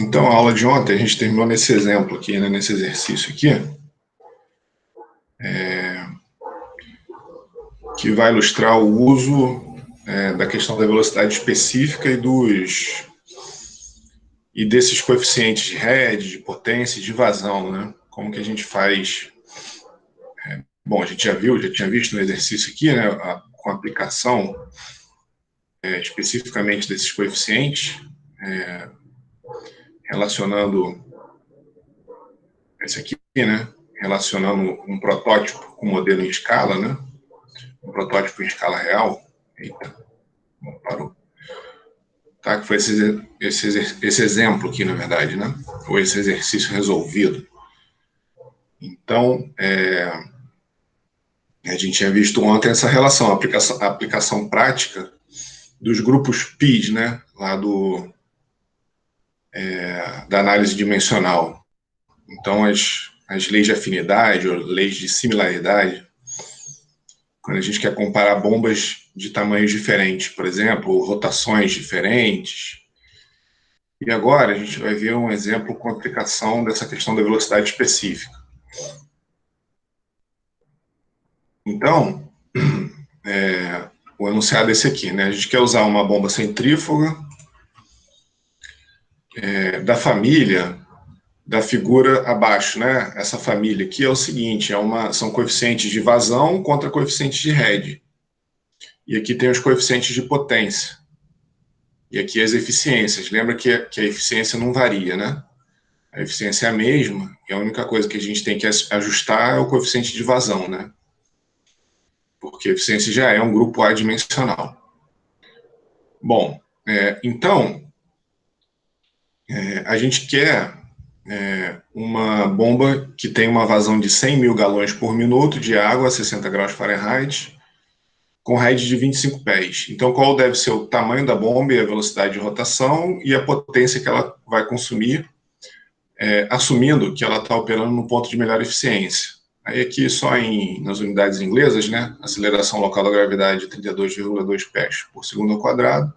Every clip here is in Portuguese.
Então, a aula de ontem, a gente terminou nesse exemplo aqui, né, nesse exercício aqui, que vai ilustrar o uso da questão da velocidade específica e desses coeficientes de head, de potência e de vazão, né? Como que a gente faz... Bom, a gente já tinha visto no exercício aqui, né, com a aplicação especificamente desses coeficientes, relacionando esse aqui, né, relacionando um protótipo com um modelo em escala, né, um protótipo em escala real. Eita, bom, parou. Tá, que foi esse exemplo aqui, na verdade, né, ou esse exercício resolvido. Então, a gente tinha visto ontem essa relação, a aplicação prática dos grupos PIS, né, lá da análise dimensional. Então, as leis de afinidade ou leis de similaridade, quando a gente quer comparar bombas de tamanhos diferentes, por exemplo, ou rotações diferentes. E agora a gente vai ver um exemplo com a aplicação dessa questão da velocidade específica. Então, o enunciado é esse aqui, né? A gente quer usar uma bomba centrífuga da família da figura abaixo, né? Essa família aqui é o seguinte, são coeficientes de vazão contra coeficientes de head. E aqui tem os coeficientes de potência. E aqui as eficiências. Lembra que a eficiência não varia, né? A eficiência é a mesma, e a única coisa que a gente tem que ajustar é o coeficiente de vazão, né? Porque a eficiência já é um grupo adimensional. Bom, então, a gente quer uma bomba que tem uma vazão de 100 mil galões por minuto de água a 60 graus Fahrenheit, com head de 25 pés. Então, qual deve ser o tamanho da bomba e a velocidade de rotação e a potência que ela vai consumir, assumindo que ela está operando no ponto de melhor eficiência. Aí aqui só nas unidades inglesas, né, aceleração local da gravidade 32,2 pés por segundo ao quadrado,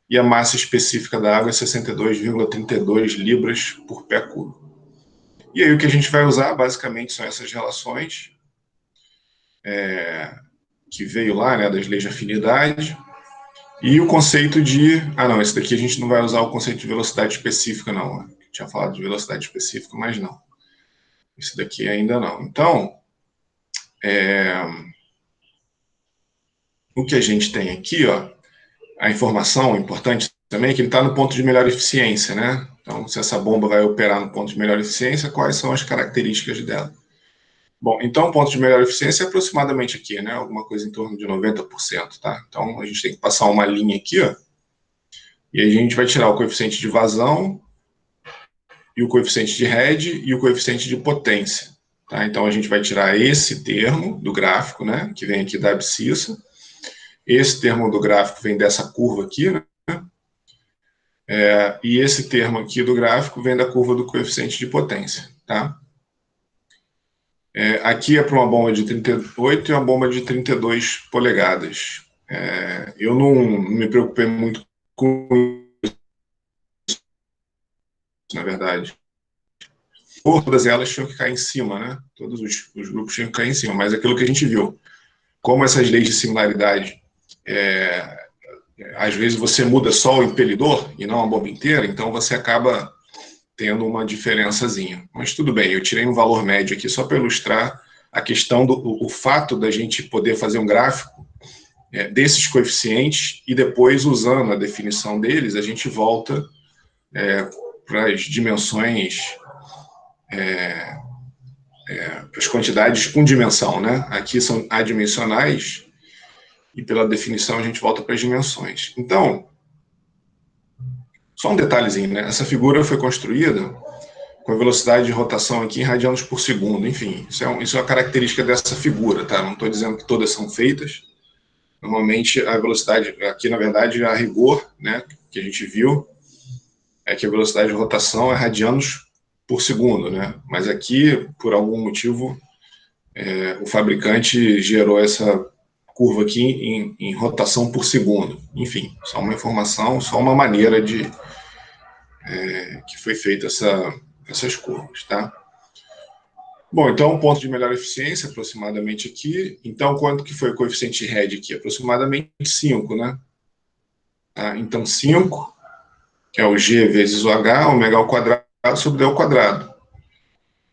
e a massa específica da água é 62,32 libras por pé cubo. E aí o que a gente vai usar, basicamente, são essas relações que veio lá, né, das leis de afinidade, e o conceito de... Ah, não, esse daqui a gente não vai usar o conceito de velocidade específica, não. Eu tinha falado de velocidade específica, mas não. Esse daqui ainda não. Então, o que a gente tem aqui, ó, a informação importante também é que ele está no ponto de melhor eficiência, né? Então, se essa bomba vai operar no ponto de melhor eficiência, quais são as características dela? Bom, então o ponto de melhor eficiência é aproximadamente aqui, né? Alguma coisa em torno de 90%, tá? Então, a gente tem que passar uma linha aqui, ó, e aí a gente vai tirar o coeficiente de vazão, e o coeficiente de head, e o coeficiente de potência, tá? Então, a gente vai tirar esse termo do gráfico, né? Que vem aqui da abscissa. Esse termo do gráfico vem dessa curva aqui, né? E esse termo aqui do gráfico vem da curva do coeficiente de potência, tá? Aqui é para uma bomba de 38 e uma bomba de 32 polegadas. Eu não me preocupei muito com isso, na verdade. Todas elas tinham que cair em cima, né? Todos os grupos tinham que cair em cima, mas aquilo que a gente viu, como essas leis de similaridade, às vezes você muda só o impelidor e não a bomba inteira, então você acaba tendo uma diferençazinha. Mas tudo bem, eu tirei um valor médio aqui só para ilustrar a questão o fato da gente poder fazer um gráfico desses coeficientes e depois, usando a definição deles, a gente volta para as dimensões, para as quantidades com dimensão, né? Aqui são adimensionais e pela definição a gente volta para as dimensões. Então, só um detalhezinho, né? Essa figura foi construída com a velocidade de rotação aqui em radianos por segundo. Enfim, isso é uma característica dessa figura, tá? Não estou dizendo que todas são feitas. Normalmente a velocidade, aqui na verdade a rigor, né, que a gente viu, é que a velocidade de rotação é radianos por segundo, né? Mas aqui, por algum motivo, o fabricante gerou essa curva aqui em rotação por segundo. Enfim, só uma informação, só uma maneira de que foi feita essas curvas, tá? Bom, então, o ponto de melhor eficiência, aproximadamente aqui. Então, quanto que foi o coeficiente de RED aqui? Aproximadamente 5, né? Tá? Então, 5 é o G vezes o H, ômega ao quadrado sobre D ao quadrado.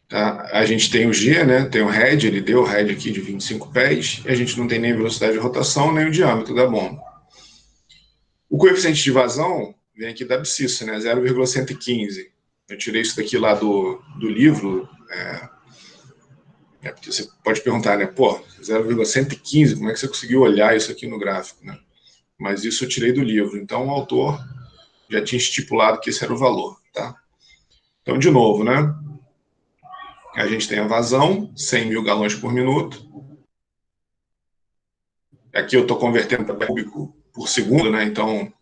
Tá? A gente tem o G, né? Tem o RED, ele deu o RED aqui de 25 pés, e a gente não tem nem a velocidade de rotação, nem o diâmetro da bomba. O coeficiente de vazão vem aqui da abscissa, né? 0,115. Eu tirei isso daqui lá do livro. Porque você pode perguntar, né? Pô, 0,115, como é que você conseguiu olhar isso aqui no gráfico, né? Mas isso eu tirei do livro. Então, o autor já tinha estipulado que esse era o valor, tá? Então, de novo, né? A gente tem a vazão, 100 mil galões por minuto. Aqui eu estou convertendo para cúbico por segundo, né? Então,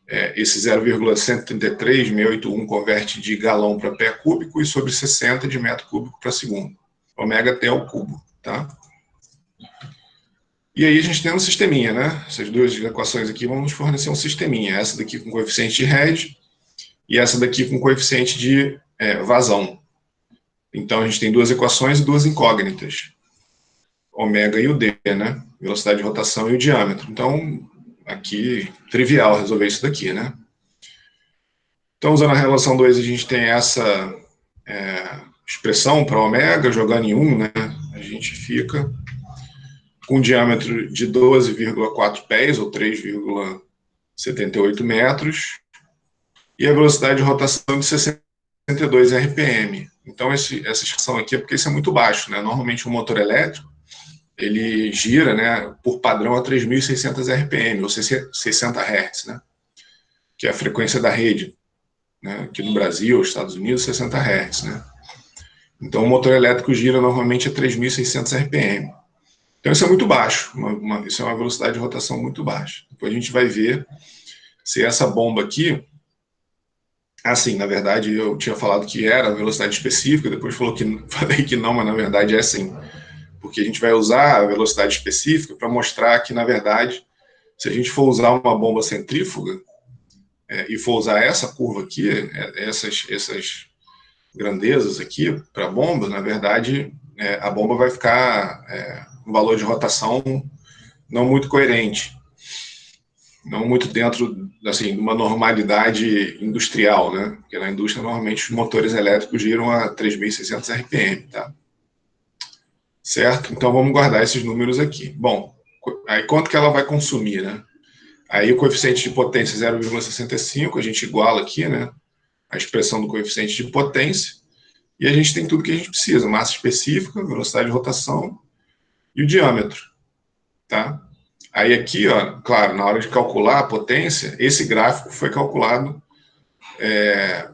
esse 0,133681 converte de galão para pé cúbico e sobre 60 de metro cúbico para segundo. Ômega T ao cubo, tá? E aí a gente tem um sisteminha, né? Essas duas equações aqui vão nos fornecer um sisteminha. Essa daqui com coeficiente de RED e essa daqui com coeficiente de vazão. Então a gente tem duas equações e duas incógnitas. Ômega e o D, né? Velocidade de rotação e o diâmetro. Então, aqui, trivial resolver isso daqui, né? Então, usando a relação 2, a gente tem essa expressão para ômega, jogando em 1, né? A gente fica com um diâmetro de 12,4 pés, ou 3,78 metros, e a velocidade de rotação de 62 RPM. Então, essa expressão aqui é porque isso é muito baixo, né? Normalmente, um motor elétrico, ele gira, né, por padrão a 3.600 RPM, ou 60 Hz, né? Que é a frequência da rede, né? Aqui no Brasil, Estados Unidos, 60 Hz, né? Então, o motor elétrico gira normalmente a 3.600 RPM. Então, isso é muito baixo, isso é uma velocidade de rotação muito baixa. Depois a gente vai ver se essa bomba aqui, assim, na verdade, eu tinha falado que era a velocidade específica, depois falei que não, mas na verdade é assim. Porque a gente vai usar a velocidade específica para mostrar que, na verdade, se a gente for usar uma bomba centrífuga e for usar essa curva aqui, essas grandezas aqui para a bomba, na verdade, a bomba vai ficar um valor de rotação não muito coerente, não muito dentro, assim, de uma normalidade industrial, né? Porque na indústria, normalmente, os motores elétricos giram a 3.600 RPM, tá? Certo? Então, vamos guardar esses números aqui. Bom, aí quanto que ela vai consumir, né? Aí o coeficiente de potência 0,65, a gente iguala aqui, né? A expressão do coeficiente de potência, e a gente tem tudo que a gente precisa, massa específica, velocidade de rotação e o diâmetro, tá? Aí aqui, ó, claro, na hora de calcular a potência, esse gráfico foi calculado,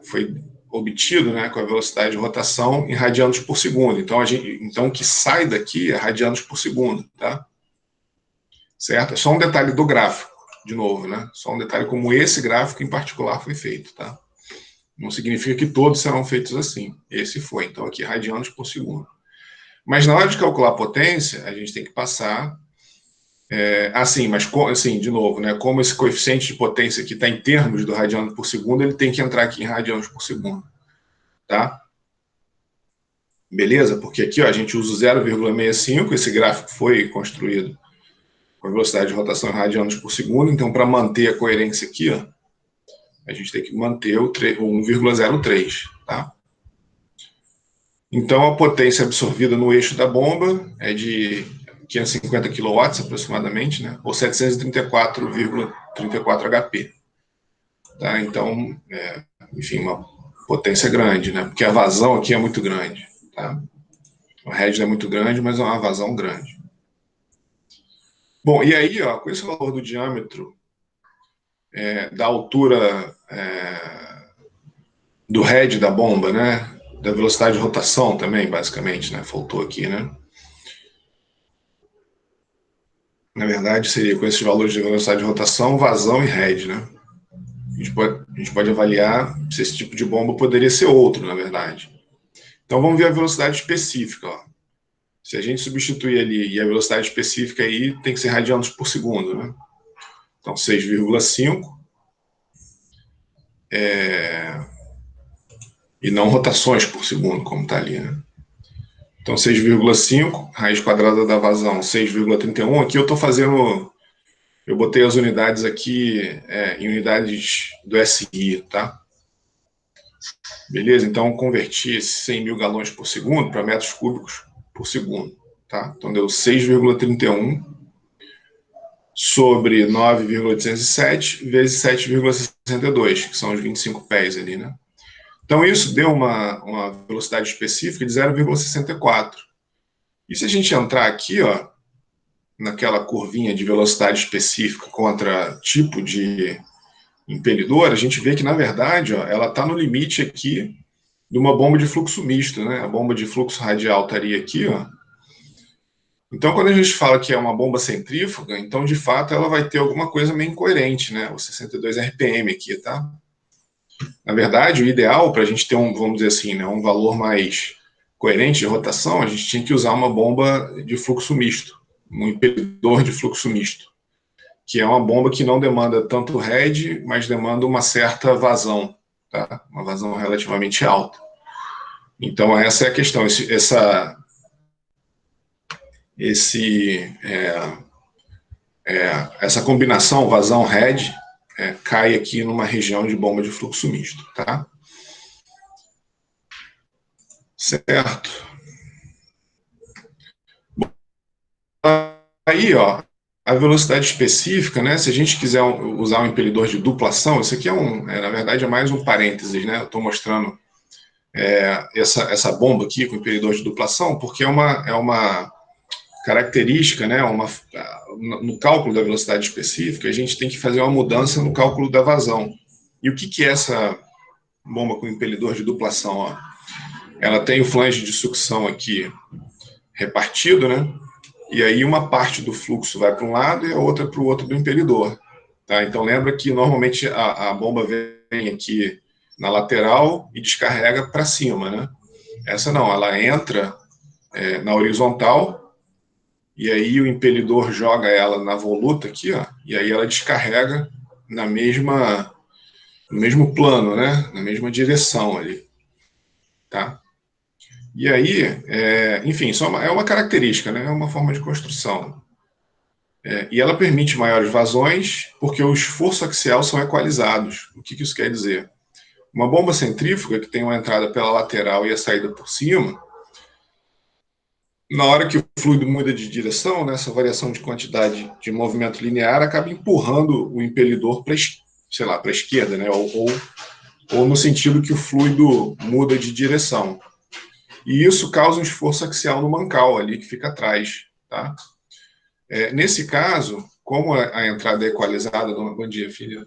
foi obtido, né, com a velocidade de rotação em radianos por segundo. Então o que sai daqui é radianos por segundo, tá? Certo? É só um detalhe do gráfico, de novo, né? Só um detalhe como esse gráfico em particular foi feito, tá? Não significa que todos serão feitos assim. Esse foi, então aqui, radianos por segundo. Mas na hora de calcular a potência, a gente tem que passar mas assim, de novo, né? Como esse coeficiente de potência aqui está em termos do radiano por segundo, ele tem que entrar aqui em radianos por segundo, tá? Beleza? Porque aqui, ó, a gente usa o 0,65, esse gráfico foi construído com a velocidade de rotação em radianos por segundo, então para manter a coerência aqui, ó, a gente tem que manter o 1,03, tá? Então a potência absorvida no eixo da bomba é de 550 kW aproximadamente, né? Ou 734,34 HP. Tá? Então, enfim, uma potência grande, né? Porque a vazão aqui é muito grande, tá? A rede é muito grande, mas é uma vazão grande. Bom, e aí, ó, com esse valor do diâmetro, da altura do head da bomba, né? Da velocidade de rotação também, basicamente, né? Faltou aqui, né? Na verdade, seria com esses valores de velocidade de rotação, vazão e head, né? A gente pode avaliar se esse tipo de bomba poderia ser outro, na verdade. Então, vamos ver a velocidade específica, ó. Se a gente substituir ali, e a velocidade específica aí tem que ser radianos por segundo, né? Então, 6,5 e não rotações por segundo, como está ali, né? Então, 6,5, raiz quadrada da vazão, 6,31. Aqui eu estou fazendo, eu botei as unidades aqui em unidades do SI, tá? Beleza? Então, converti esses 100 mil galões por segundo para metros cúbicos por segundo, tá? Então, deu 6,31 sobre 9,807 vezes 7,62, que são os 25 pés ali, né? Então, isso deu uma velocidade específica de 0,64. E se a gente entrar aqui, ó, naquela curvinha de velocidade específica contra tipo de impelidor, a gente vê que, na verdade, ó, ela está no limite aqui de uma bomba de fluxo misto, né? A bomba de fluxo radial estaria aqui, ó. Então, quando a gente fala que é uma bomba centrífuga, então, de fato, ela vai ter alguma coisa meio incoerente, né? O 62 RPM aqui, tá? Na verdade, o ideal para a gente ter vamos dizer assim, né, um valor mais coerente de rotação, a gente tinha que usar uma bomba de fluxo misto, um impelidor de fluxo misto, que é uma bomba que não demanda tanto head, mas demanda uma certa vazão, tá? Uma vazão relativamente alta. Então, essa é a questão. Essa combinação vazão-head cai aqui numa região de bomba de fluxo misto, tá? Certo. Aí, ó, a velocidade específica, né? Se a gente quiser usar um impelidor de duplação, isso aqui na verdade, é mais um parênteses, né? Eu estou mostrando essa bomba aqui com impelidor de duplação, porque é uma característica, né? No cálculo da velocidade específica, a gente tem que fazer uma mudança no cálculo da vazão. E o que é essa bomba com impelidor de duplação? Ó? Ela tem o flange de sucção aqui repartido, né? E aí uma parte do fluxo vai para um lado e a outra para o outro do impelidor. Tá? Então lembra que normalmente a bomba vem aqui na lateral e descarrega para cima, né? Essa não, ela entra na horizontal e aí o impelidor joga ela na voluta aqui, ó, e aí ela descarrega no mesmo plano, né? Na mesma direção ali, tá? E aí, enfim, é uma característica, né? É uma forma de construção. E ela permite maiores vazões porque o esforço axial são equalizados. O que isso quer dizer? Uma bomba centrífuga que tem uma entrada pela lateral e a saída por cima, na hora que o fluido muda de direção, né, essa variação de quantidade de movimento linear acaba empurrando o impelidor para, sei lá, para a esquerda, né, ou no sentido que o fluido muda de direção. E isso causa um esforço axial no mancal ali, que fica atrás, tá? Nesse caso, como a entrada é equalizada... Bom dia, filha.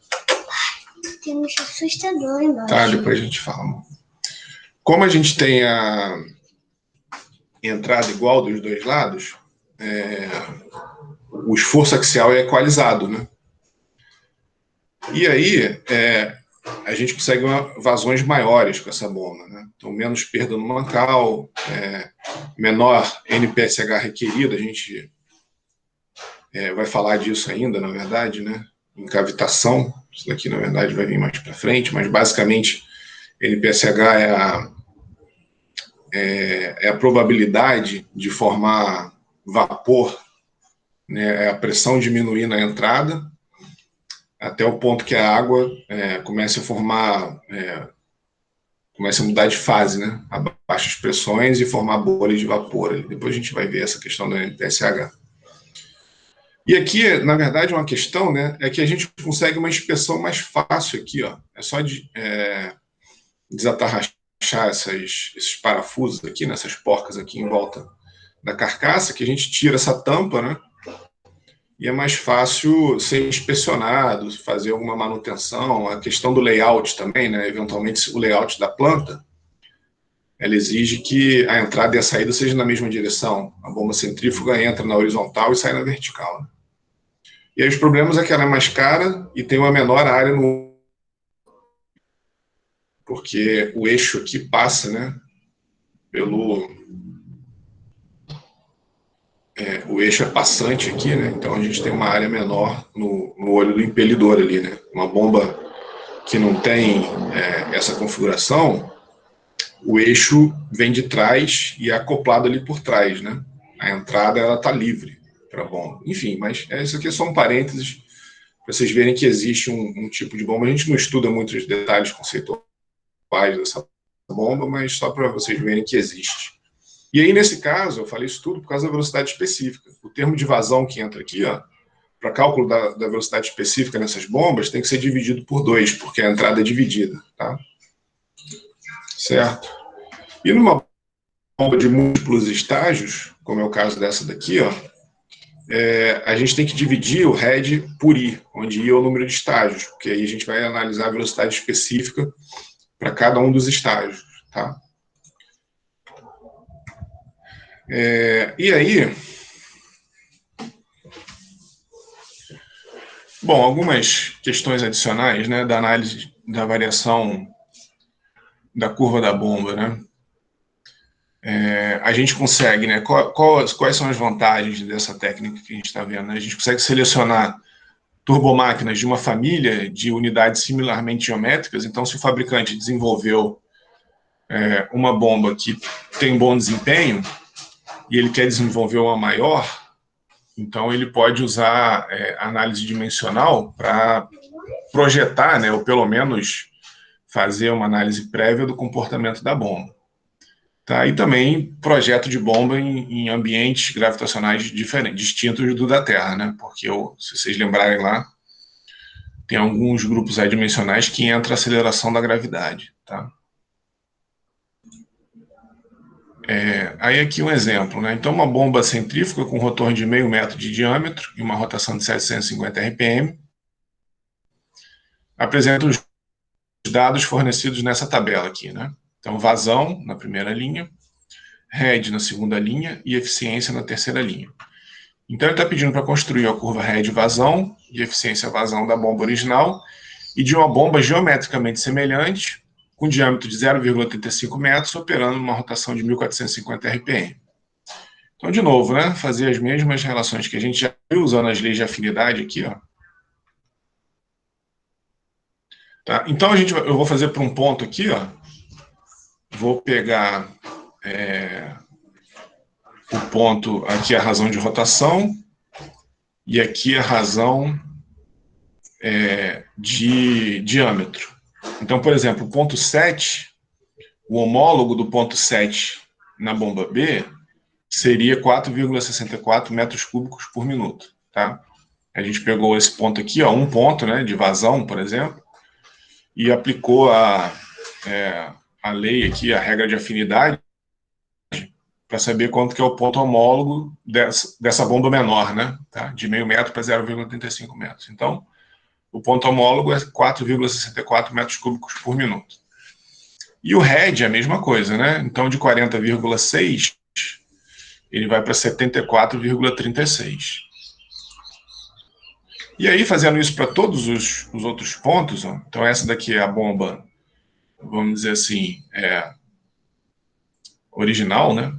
Tem um assustador embaixo. Tá, depois a gente fala. Como a gente tem a entrada igual dos dois lados, o esforço axial é equalizado, né? E aí, a gente consegue vazões maiores com essa bomba, né? Então, menos perda no mancal, menor NPSH requerido, a gente vai falar disso ainda, na verdade, né? Em cavitação, isso daqui, na verdade, vai vir mais para frente, mas, basicamente, NPSH é a probabilidade de formar vapor, né? É a pressão diminuir na entrada, até o ponto que a água comece a formar, comece a mudar de fase, né? A baixas pressões e formar bolhas de vapor. Depois a gente vai ver essa questão do NPSH. E aqui, na verdade, uma questão, né, é que a gente consegue uma inspeção mais fácil aqui, ó. É só desatarrachar esses parafusos aqui, nessas porcas aqui em volta da carcaça, que a gente tira essa tampa, né? E é mais fácil ser inspecionado, fazer alguma manutenção. A questão do layout também, né? Eventualmente, o layout da planta, ela exige que a entrada e a saída sejam na mesma direção. A bomba centrífuga entra na horizontal e sai na vertical, né? E aí os problemas é que ela é mais cara e tem uma menor área porque o eixo aqui passa, né, o eixo é passante aqui, né, então a gente tem uma área menor no olho do impelidor ali, né. Uma bomba que não tem essa configuração, o eixo vem de trás e é acoplado ali por trás, né? A entrada, ela está livre para a bomba. Enfim, mas isso aqui é só um parênteses para vocês verem que existe um tipo de bomba. A gente não estuda muitos detalhes conceituais dessa bomba, mas só para vocês verem que existe. E aí, nesse caso, eu falei isso tudo por causa da velocidade específica. O termo de vazão que entra aqui, ó, para cálculo da velocidade específica nessas bombas, tem que ser dividido por 2, porque a entrada é dividida, tá? Certo? E numa bomba de múltiplos estágios, como é o caso dessa daqui, ó, a gente tem que dividir o head por I, onde I é o número de estágios, porque aí a gente vai analisar a velocidade específica para cada um dos estágios, tá? E aí, bom, algumas questões adicionais, né, da análise da variação da curva da bomba, né? A gente consegue, né? Quais são as vantagens dessa técnica que a gente está vendo? Né? A gente consegue selecionar turbomáquinas de uma família de unidades similarmente geométricas. Então, se o fabricante desenvolveu uma bomba que tem bom desempenho e ele quer desenvolver uma maior, então ele pode usar análise dimensional para projetar, né, ou pelo menos fazer uma análise prévia do comportamento da bomba. Tá? E também projeto de bomba em ambientes gravitacionais diferentes, distintos do da Terra, né? Porque, se vocês lembrarem lá, tem alguns grupos adimensionais que entra a aceleração da gravidade. Tá? Aí aqui um exemplo. Né? Então, uma bomba centrífuga com rotor de 0,5 metro de diâmetro e uma rotação de 750 RPM apresenta os dados fornecidos nessa tabela aqui. Né? Então, vazão na primeira linha, head na segunda linha e eficiência na terceira linha. Então, ele está pedindo para construir a curva head vazão e eficiência vazão da bomba original e de uma bomba geometricamente semelhante, com diâmetro de 0,35 metros, operando numa rotação de 1.450 RPM. Então, de novo, né, fazer as mesmas relações que a gente já viu usando as leis de afinidade aqui. Ó. Tá? Então, eu vou fazer para um ponto aqui, ó. Vou pegar o ponto, aqui a razão de rotação, e aqui a razão de diâmetro. Então, por exemplo, o ponto 7, o homólogo do ponto 7 na bomba B seria 4,64 metros cúbicos por minuto. Tá? A gente pegou esse ponto aqui, ó, um ponto, né, de vazão, por exemplo, e aplicou a lei aqui, a regra de afinidade, para saber quanto que é o ponto homólogo dessa bomba menor, né, tá? De 0,5 metro para 0,35 metros. Então, o ponto homólogo é 4,64 metros cúbicos por minuto. E o head é a mesma coisa, né? Então, de 40,6, ele vai para 74,36. E aí, fazendo isso para todos os outros pontos, ó, então essa daqui é a bomba, vamos dizer assim, original, né?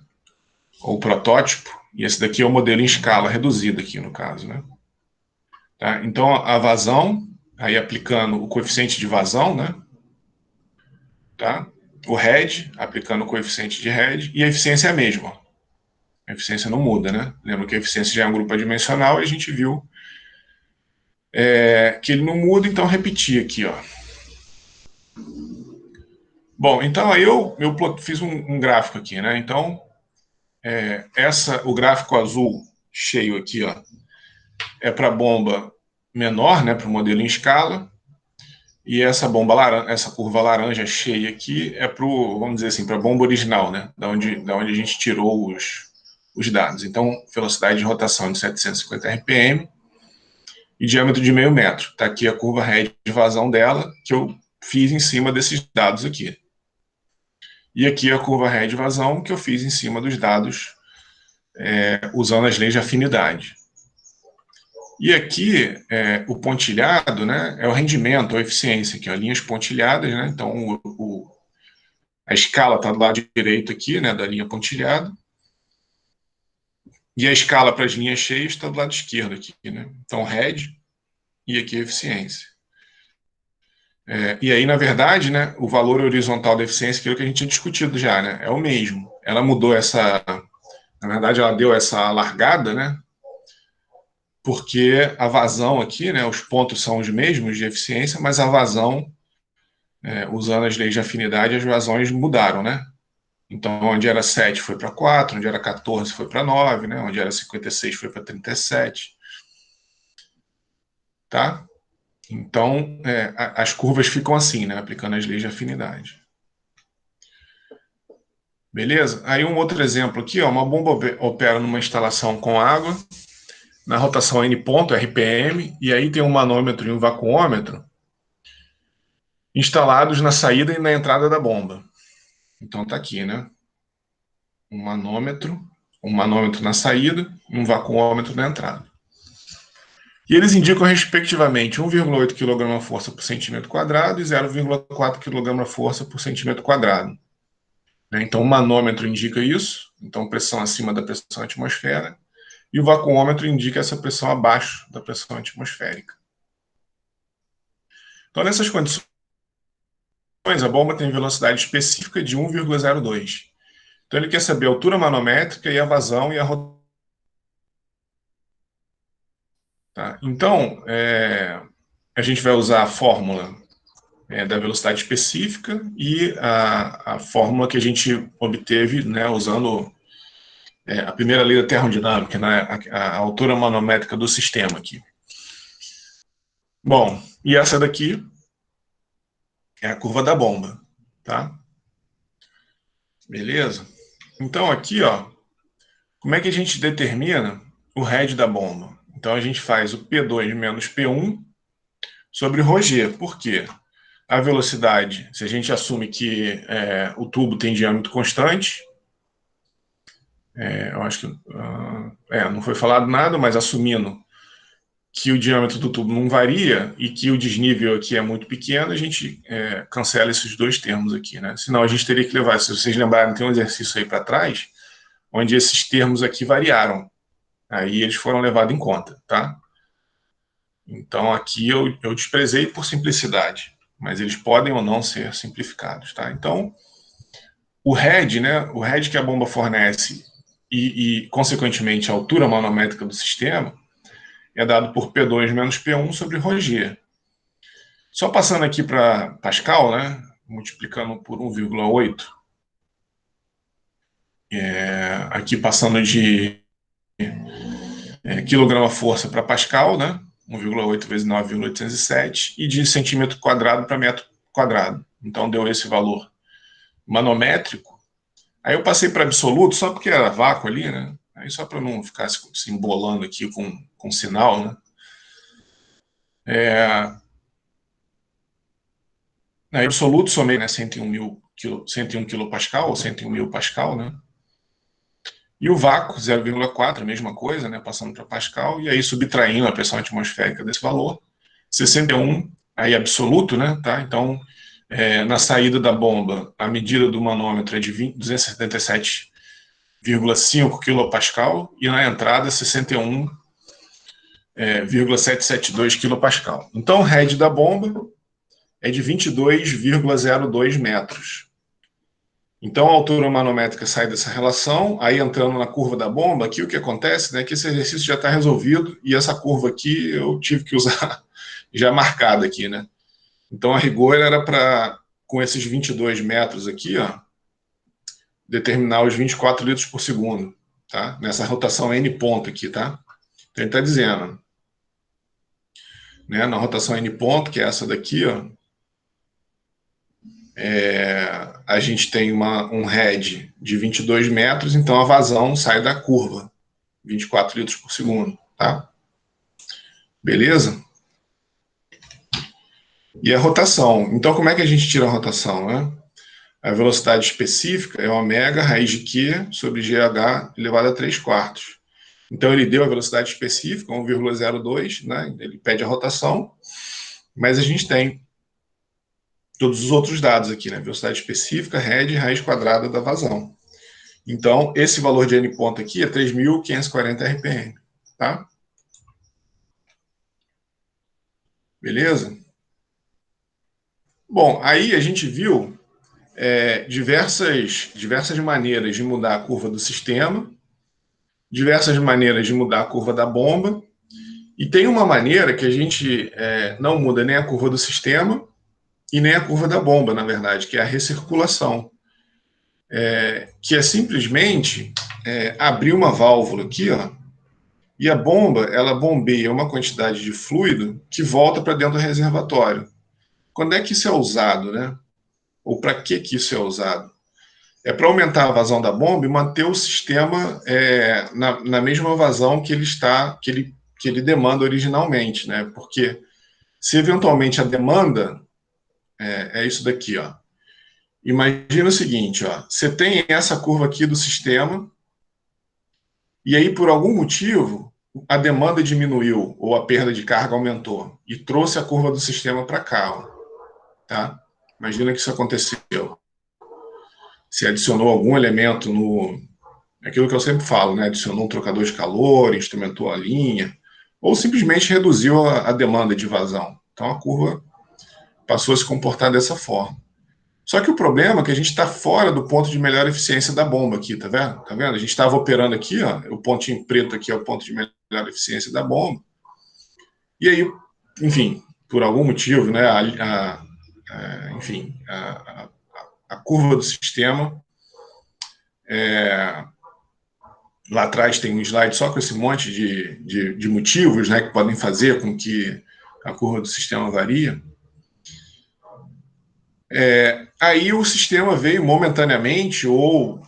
Ou protótipo, e esse daqui é o modelo em escala reduzida aqui, no caso, né? Tá? Então, a vazão, aí aplicando o coeficiente de vazão, né? Tá? O head, aplicando o coeficiente de head, e a eficiência é a mesma. A eficiência não muda, né? Lembra que a eficiência já é um grupo adimensional e a gente viu que ele não muda, então repetir aqui, ó. Bom, então aí eu fiz um gráfico aqui, né? Então, o gráfico azul cheio aqui, ó, é para a bomba menor, né? Para o modelo em escala. E essa bomba laranja, essa curva laranja cheia aqui é para, vamos dizer assim, para a bomba original, né? Da onde a gente tirou os dados. Então, velocidade de rotação de 750 RPM e diâmetro de 0,5 metro. Está aqui a curva head de vazão dela, que eu fiz em cima desses dados aqui. E aqui a curva head de vazão, que eu fiz em cima dos dados usando as leis de afinidade. E aqui, o pontilhado, né, é o rendimento, a eficiência, aqui, ó, linhas pontilhadas, né, então a escala está do lado direito aqui, né, da linha pontilhada, e a escala para as linhas cheias está do lado esquerdo aqui, né, então head e aqui a eficiência. E aí, na verdade, né, o valor horizontal da eficiência, aquilo que a gente tinha discutido já, né, é o mesmo. Ela mudou essa... Na verdade, ela deu essa largada, né, porque a vazão aqui, né, os pontos são os mesmos de eficiência, mas a vazão, usando as leis de afinidade, as vazões mudaram, né? Então, onde era 7 foi para 4, onde era 14 foi para 9, né? Onde era 56 foi para 37. Tá? Então, as curvas ficam assim, né? Aplicando as leis de afinidade. Beleza? Aí um outro exemplo aqui, ó, uma bomba opera numa instalação com água, na rotação N ponto, RPM, e aí tem um manômetro e um vacuômetro instalados na saída e na entrada da bomba. Então tá aqui, né? Um manômetro na saída e um vacuômetro na entrada. E eles indicam, respectivamente, 1,8 kg/força por centímetro quadrado e 0,4 kg/força por centímetro quadrado. Então, o manômetro indica isso, então pressão acima da pressão atmosférica, e o vacuômetro indica essa pressão abaixo da pressão atmosférica. Então, nessas condições, a bomba tem velocidade específica de 1,02. Então, ele quer saber a altura manométrica e a vazão e a rotação. Tá? Então, a gente vai usar a fórmula da velocidade específica e a fórmula que a gente obteve, né, usando a primeira lei da termodinâmica, né, a altura manométrica do sistema aqui. Bom, e essa daqui é a curva da bomba, tá? Beleza? Então aqui, ó, como é que a gente determina o head da bomba? Então a gente faz o P2 menos P1 sobre ρg. Por quê? A velocidade, se a gente assume que o tubo tem diâmetro constante, eu acho que não foi falado nada, mas assumindo que o diâmetro do tubo não varia e que o desnível aqui é muito pequeno, a gente cancela esses dois termos aqui, né? Senão a gente teria que levar, se vocês lembrarem, tem um exercício aí para trás, onde esses termos aqui variaram. Aí eles foram levados em conta, tá? Então aqui eu desprezei por simplicidade, mas eles podem ou não ser simplificados, tá? Então, o head, né? O head que a bomba fornece e consequentemente, a altura manométrica do sistema é dado por P2 menos P1 sobre ρg. Só passando aqui para Pascal, né? Multiplicando por 1,8. Aqui passando de quilograma-força para Pascal, né? 1,8 vezes 9,807. E de centímetro quadrado para metro quadrado. Então deu esse valor manométrico. Aí eu passei para absoluto, só porque era vácuo ali, né? Aí só para não ficar se embolando aqui com sinal, né? Aí absoluto somei, né, 101 kilopascal, ou 101 mil pascal, né? E o vácuo, 0,4, a mesma coisa, né, passando para Pascal, e aí subtraindo a pressão atmosférica desse valor, 61, aí absoluto, né, tá? Então, na saída da bomba, a medida do manômetro é de 277,5 kilopascal, e na entrada, 61,772 kilopascal. Então, o head da bomba é de 22,02 metros. Então, a altura manométrica sai dessa relação, aí entrando na curva da bomba, aqui o que acontece, né, é que esse exercício já está resolvido, e essa curva aqui eu tive que usar já marcada aqui, né? Então, a rigor era para, com esses 22 metros aqui, ó, determinar os 24 litros por segundo, tá? Nessa rotação N ponto aqui, tá? Então, ele está dizendo, né, na rotação N ponto, que é essa daqui, ó, a gente tem um head de 22 metros, então a vazão sai da curva, 24 litros por segundo, tá? Beleza? E a rotação. Então, como é que a gente tira a rotação, né? A velocidade específica é ômega raiz de Q sobre GH elevado a 3 quartos. Então, ele deu a velocidade específica, 1,02, né? Ele pede a rotação, mas a gente tem todos os outros dados aqui, né? Velocidade específica, head, raiz quadrada da vazão. Então, esse valor de N ponto aqui é 3.540 RPM, tá? Beleza? Bom, aí a gente viu diversas maneiras de mudar a curva do sistema, diversas maneiras de mudar a curva da bomba, e tem uma maneira que a gente não muda nem a curva do sistema e nem a curva da bomba, na verdade, que é a recirculação, que é simplesmente abrir uma válvula aqui, ó, e a bomba, ela bombeia uma quantidade de fluido que volta para dentro do reservatório. Quando é que isso é usado, né? Ou para que isso é usado? É para aumentar a vazão da bomba e manter o sistema na mesma vazão que ele demanda originalmente, né? Porque se eventualmente a demanda é isso daqui, ó. Imagina o seguinte, ó, você tem essa curva aqui do sistema e aí por algum motivo a demanda diminuiu ou a perda de carga aumentou e trouxe a curva do sistema para cá, ó, tá? Imagina que isso aconteceu. Se adicionou algum elemento aquilo que eu sempre falo, né? Adicionou um trocador de calor, instrumentou a linha, ou simplesmente reduziu a demanda de vazão. Então a curva passou a se comportar dessa forma. Só que o problema é que a gente está fora do ponto de melhor eficiência da bomba aqui, tá vendo? Tá vendo? A gente estava operando aqui, ó, o pontinho preto aqui é o ponto de melhor eficiência da bomba. E aí, enfim, por algum motivo, né, enfim, a curva do sistema lá atrás tem um slide só com esse monte de motivos, né, que podem fazer com que a curva do sistema varia. Aí o sistema veio momentaneamente, ou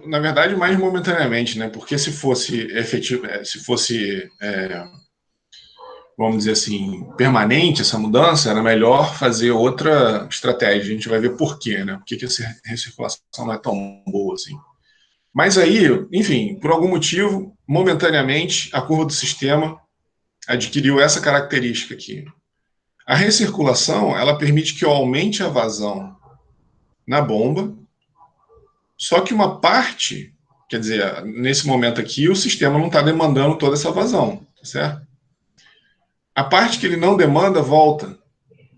na verdade mais momentaneamente, né, porque se fosse efetivo, vamos dizer assim, permanente essa mudança, era melhor fazer outra estratégia. A gente vai ver por quê, né? Por que essa recirculação não é tão boa assim. Mas aí, enfim, por algum motivo, momentaneamente, a curva do sistema adquiriu essa característica aqui. A recirculação, ela permite que eu aumente a vazão na bomba, só que uma parte, quer dizer, nesse momento aqui, o sistema não está demandando toda essa vazão, tá certo? A parte que ele não demanda volta.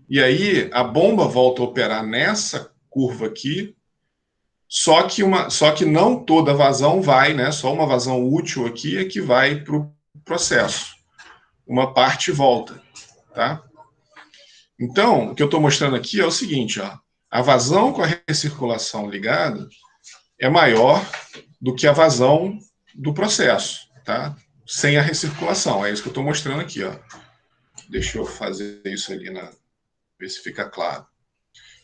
E aí a bomba volta a operar nessa curva aqui, só que não toda vazão vai, né? Só uma vazão útil aqui é que vai para o processo. Uma parte volta, tá? Então, o que eu estou mostrando aqui é o seguinte, ó. A vazão com a recirculação ligada é maior do que a vazão do processo, tá? Sem a recirculação. É isso que eu estou mostrando aqui, ó. Deixa eu fazer isso ali ver se fica claro.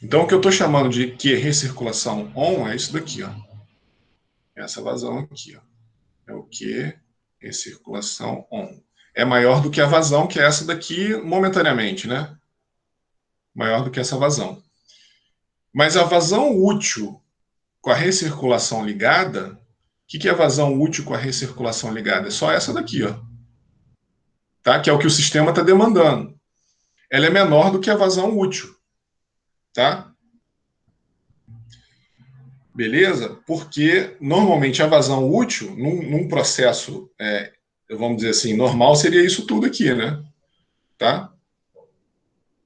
Então, o que eu estou chamando de que recirculação on é isso daqui, ó. Essa vazão aqui, ó. É o que recirculação on. É maior do que a vazão, que é essa daqui, momentaneamente, né? Maior do que essa vazão. Mas a vazão útil com a recirculação ligada, o que é a vazão útil com a recirculação ligada? É só essa daqui, ó. Tá? Que é o que o sistema está demandando. Ela é menor do que a vazão útil. Tá? Beleza? Porque normalmente a vazão útil, num processo, vamos dizer assim, normal, seria isso tudo aqui, né? Tá?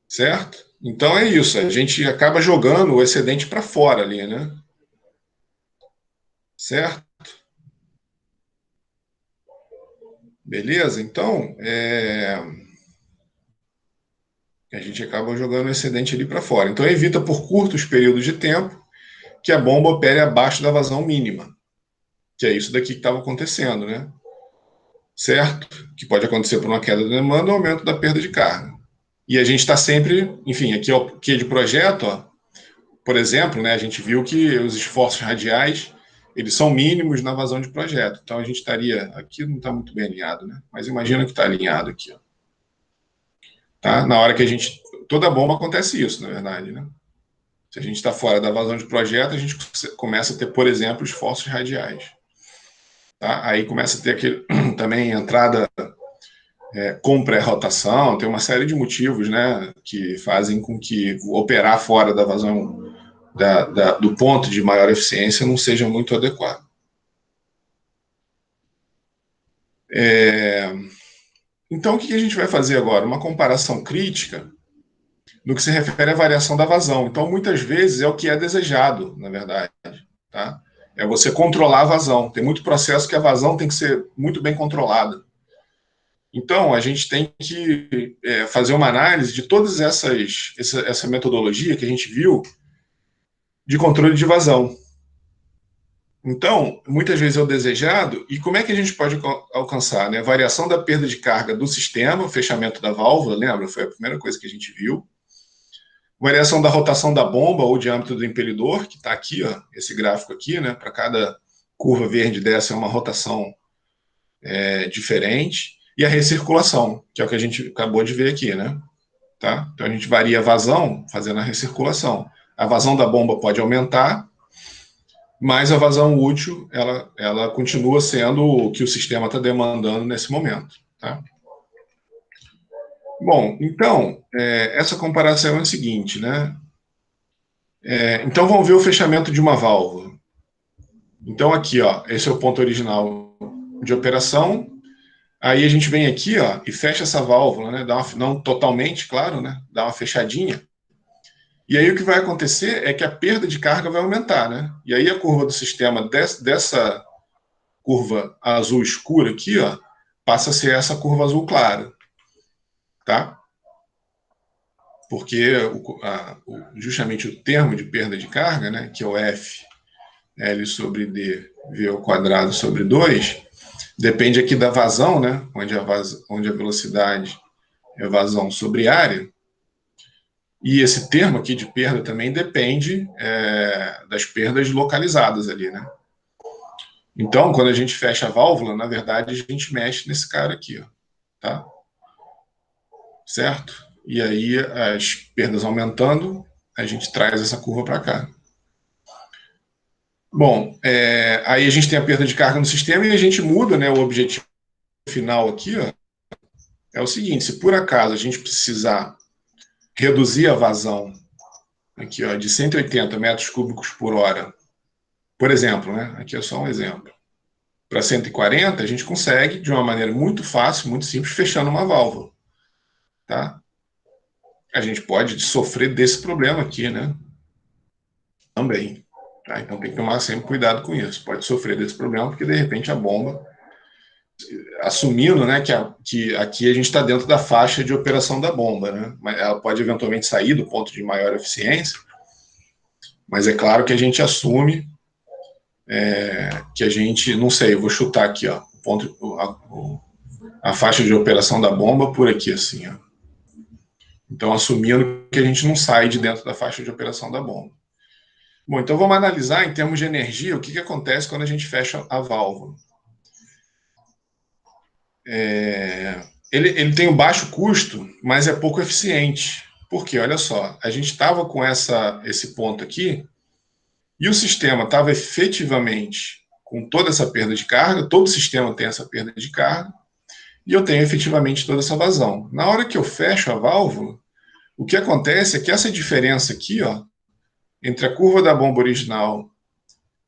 Certo? Então é isso, a gente acaba jogando o excedente para fora ali, né? Certo? Beleza? Então, a gente acaba jogando o excedente ali para fora. Então evita por curtos períodos de tempo que a bomba opere abaixo da vazão mínima, que é isso daqui que estava acontecendo, né? Certo? Que pode acontecer por uma queda de demanda ou aumento da perda de carga. E a gente está sempre, enfim, aqui é o Q de projeto, ó, por exemplo, né, a gente viu que os esforços radiais, eles são mínimos na vazão de projeto. Então a gente estaria, aqui não está muito bem alinhado, né? Mas imagina que está alinhado aqui, ó. Tá? Na hora que toda bomba acontece isso, na verdade, né? Se a gente está fora da vazão de projeto, a gente começa a ter, por exemplo, esforços radiais. Tá? Aí começa a ter também entrada com pré-rotação, tem uma série de motivos, né, que fazem com que operar fora da vazão do ponto de maior eficiência não seja muito adequado. Então, o que a gente vai fazer agora? Uma comparação crítica no que se refere à variação da vazão. Então, muitas vezes, é o que é desejado, na verdade. Tá? É você controlar a vazão. Tem muito processo que a vazão tem que ser muito bem controlada. Então, a gente tem que fazer uma análise de todas essa metodologia que a gente viu de controle de vazão. Então, muitas vezes é o desejado, e como é que a gente pode alcançar? Né? Variação da perda de carga do sistema, fechamento da válvula, lembra? Foi a primeira coisa que a gente viu. Variação da rotação da bomba ou diâmetro do impelidor, que está aqui, ó, esse gráfico aqui, né? Para cada curva verde dessa é uma rotação diferente. E a recirculação, que é o que a gente acabou de ver aqui, né? Tá? Então a gente varia a vazão fazendo a recirculação. A vazão da bomba pode aumentar, mas a vazão útil, ela continua sendo o que o sistema está demandando nesse momento. Tá? Bom, então, essa comparação é a seguinte, né? Então, vamos ver o fechamento de uma válvula. Então, aqui, ó, esse é o ponto original de operação. Aí a gente vem aqui, ó, e fecha essa válvula, né? Não totalmente, claro, né? Dá uma fechadinha. E aí o que vai acontecer é que a perda de carga vai aumentar, né? E aí a curva do sistema dessa curva azul escura aqui, ó, passa a ser essa curva azul clara, tá? Porque justamente o termo de perda de carga, né, que é o F, L sobre D, V ao quadrado sobre 2, depende aqui da vazão, né, onde a velocidade é vazão sobre área. E esse termo aqui de perda também depende das perdas localizadas ali, né? Então, quando a gente fecha a válvula, na verdade, a gente mexe nesse cara aqui, ó, tá? Certo? E aí, as perdas aumentando, a gente traz essa curva para cá. Bom, aí a gente tem a perda de carga no sistema e a gente muda, né, o objetivo final aqui, ó, é o seguinte: se por acaso a gente precisar reduzir a vazão aqui, ó, de 180 metros cúbicos por hora, por exemplo, né, aqui é só um exemplo, para 140, a gente consegue, de uma maneira muito fácil, muito simples, fechando uma válvula. Tá? A gente pode sofrer desse problema aqui, né? Também. Tá? Então tem que tomar sempre cuidado com isso. Pode sofrer desse problema, porque de repente a bomba, assumindo, né, que aqui a gente está dentro da faixa de operação da bomba, né? Mas ela pode eventualmente sair do ponto de maior eficiência, mas é claro que a gente assume que a gente, não sei, eu vou chutar aqui, ó, a faixa de operação da bomba por aqui, assim, ó. Então, assumindo que a gente não sai de dentro da faixa de operação da bomba. Bom, então vamos analisar em termos de energia o que acontece quando a gente fecha a válvula. Ele tem um baixo custo, mas é pouco eficiente. Por quê? Olha só, a gente estava com esse ponto aqui e o sistema estava efetivamente com toda essa perda de carga, todo o sistema tem essa perda de carga, e eu tenho efetivamente toda essa vazão. Na hora que eu fecho a válvula, o que acontece é que essa diferença aqui, ó, entre a curva da bomba original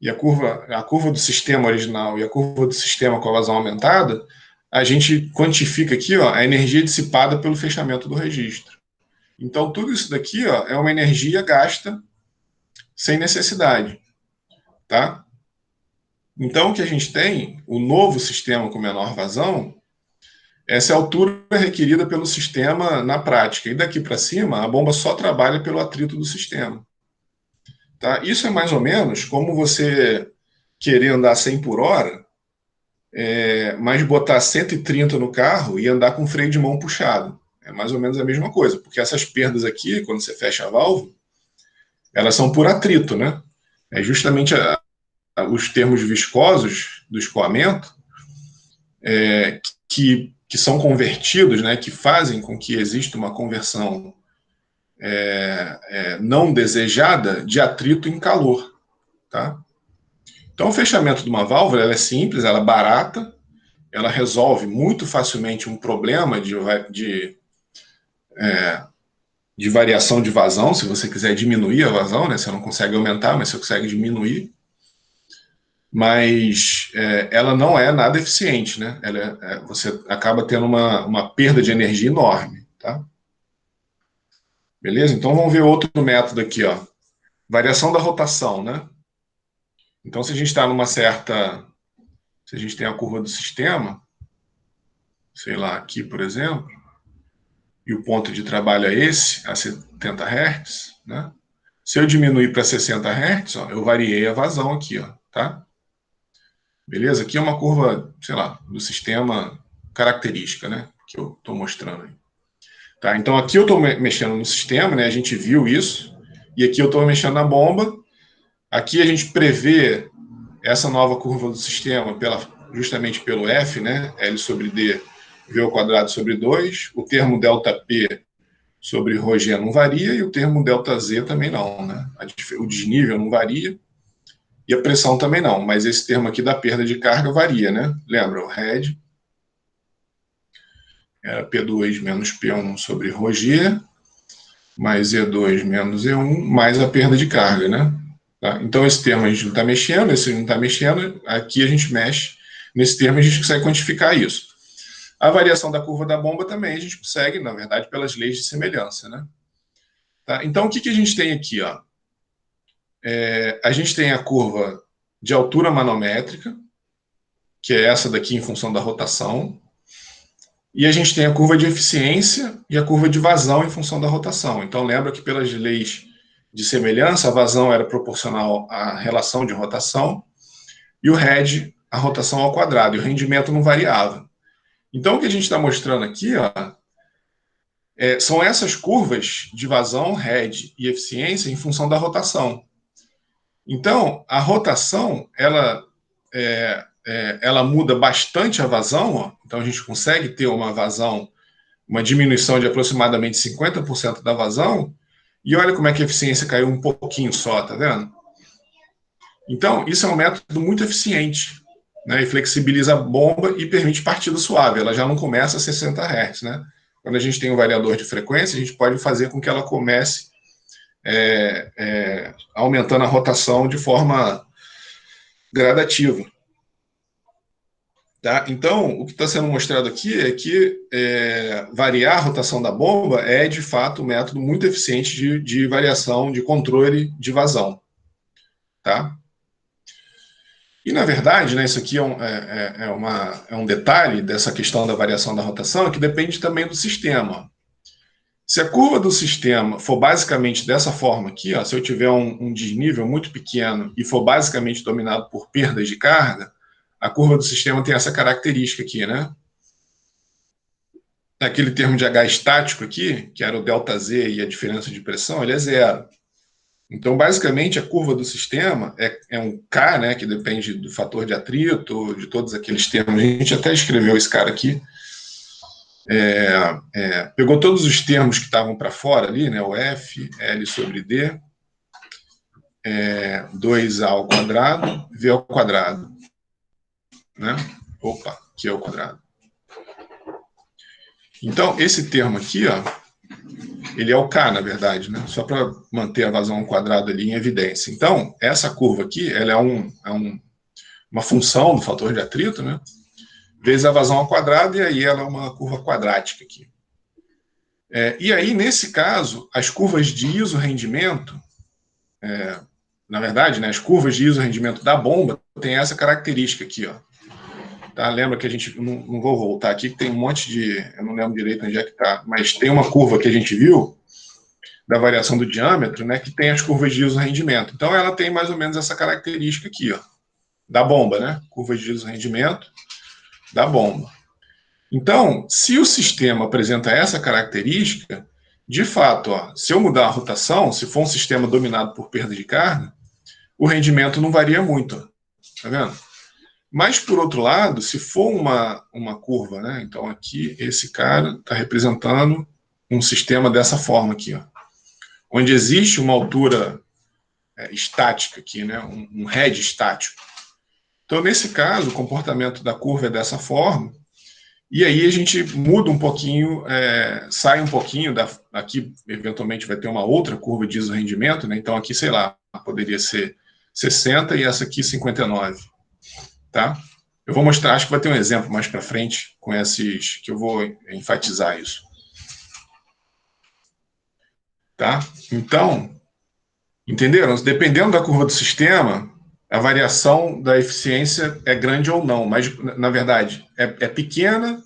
e a curva do sistema original e a curva do sistema com a vazão aumentada, a gente quantifica aqui, ó, a energia dissipada pelo fechamento do registro. Então, tudo isso daqui, ó, é uma energia gasta sem necessidade. Tá? Então, o que a gente tem, o novo sistema com menor vazão, essa é a altura requerida pelo sistema na prática. E daqui para cima, a bomba só trabalha pelo atrito do sistema. Tá? Isso é mais ou menos como você querer andar 100 por hora, mas botar 130 no carro e andar com freio de mão puxado. É mais ou menos a mesma coisa, porque essas perdas aqui, quando você fecha a válvula, elas são por atrito, né? É justamente os termos viscosos do escoamento que são convertidos, né, que fazem com que exista uma conversão não desejada de atrito em calor. Tá? Então, o fechamento de uma válvula ela é simples, ela é barata, ela resolve muito facilmente um problema de variação de vazão, se você quiser diminuir a vazão, né, você não consegue aumentar, mas você consegue diminuir. Mas ela não é nada eficiente, né? Você acaba tendo uma perda de energia enorme. Tá? Beleza? Então, vamos ver outro método aqui, ó. Variação da rotação, né? Então, se a gente está numa certa... Se a gente tem a curva do sistema, sei lá, aqui, por exemplo, e o ponto de trabalho é esse, a 70 Hz, né? Se eu diminuir para 60 Hz, ó, eu variei a vazão aqui, ó, tá? Beleza? Aqui é uma curva, sei lá, do sistema característica, né? Que eu estou mostrando aí. Tá? Então, aqui eu estou mexendo no sistema, né? A gente viu isso. E aqui eu estou mexendo na bomba. Aqui a gente prevê essa nova curva do sistema justamente pelo F, né? L sobre D, V ao quadrado sobre 2. O termo ΔP sobre ρg não varia e o termo ΔZ também não, né? O desnível não varia e a pressão também não, mas esse termo aqui da perda de carga varia, né? Lembra, o head era P2 menos P1 sobre ρg, mais E2 menos E1, mais a perda de carga, né? Tá? Então, esse termo a gente não está mexendo, esse não está mexendo, aqui a gente mexe, nesse termo a gente consegue quantificar isso. A variação da curva da bomba também a gente consegue, na verdade, pelas leis de semelhança, né? Tá? Então, o que a gente tem aqui, ó? A gente tem a curva de altura manométrica, que é essa daqui em função da rotação, e a gente tem a curva de eficiência e a curva de vazão em função da rotação. Então, lembra que pelas leis de semelhança, a vazão era proporcional à relação de rotação e o head, a rotação ao quadrado, e o rendimento não variava. Então, o que a gente está mostrando aqui, ó, são essas curvas de vazão, head e eficiência em função da rotação. Então, a rotação, ela muda bastante a vazão, ó. Então a gente consegue ter uma vazão, uma diminuição de aproximadamente 50% da vazão, e olha como é que a eficiência caiu um pouquinho só, tá vendo? Então, isso é um método muito eficiente, né? E flexibiliza a bomba e permite partida suave, ela já não começa a 60 Hz, né? Quando a gente tem um variador de frequência, a gente pode fazer com que ela comece aumentando a rotação de forma gradativa. Tá? Então, o que está sendo mostrado aqui é que variar a rotação da bomba é, de fato, um método muito eficiente de variação, de controle de vazão. Tá? E, na verdade, né, isso aqui é um detalhe dessa questão da variação da rotação, que depende também do sistema. Se a curva do sistema for basicamente dessa forma aqui, ó, se eu tiver um desnível muito pequeno e for basicamente dominado por perdas de carga, a curva do sistema tem essa característica aqui, né? Aquele termo de H estático aqui, que era o ΔZ e a diferença de pressão, ele é zero. Então, basicamente, a curva do sistema é um K, né, que depende do fator de atrito, de todos aqueles termos. A gente até escreveu esse cara aqui. Pegou todos os termos que estavam para fora ali, né, o F, L sobre D, 2A ao quadrado, V ao quadrado. Né? Opa, aqui é o quadrado. Então, esse termo aqui, ó, ele é o K, na verdade, né? Só para manter a vazão ao quadrado ali em evidência. Então, essa curva aqui, ela é uma função do fator de atrito, né? Vezes a vazão ao quadrado, e aí ela é uma curva quadrática aqui. E aí, nesse caso, as curvas de isorrendimento, na verdade, né, as curvas de isorrendimento da bomba têm essa característica aqui, ó. Tá? Lembra que a gente, não vou voltar aqui, que tem um monte de, eu não lembro direito onde é que está, mas tem uma curva que a gente viu, da variação do diâmetro, né, que tem as curvas de isorrendimento. Então, ela tem mais ou menos essa característica aqui, ó, da bomba, né? Curva de isorrendimento da bomba. Então, se o sistema apresenta essa característica, de fato, ó, se eu mudar a rotação, se for um sistema dominado por perda de carga, o rendimento não varia muito, ó, tá vendo? Mas, por outro lado, se for uma curva, né? Então, aqui, esse cara está representando um sistema dessa forma aqui, ó, onde existe uma altura estática aqui, né? Um head estático. Então, nesse caso, o comportamento da curva é dessa forma, e aí a gente muda um pouquinho, sai um pouquinho, aqui eventualmente vai ter uma outra curva de isorrendimento, né? Então, aqui, sei lá, poderia ser 60 e essa aqui 59. Tá? Eu vou mostrar, acho que vai ter um exemplo mais para frente com esses, que eu vou enfatizar isso. Tá? Então, entenderam? Dependendo da curva do sistema, a variação da eficiência é grande ou não, mas, na verdade, é pequena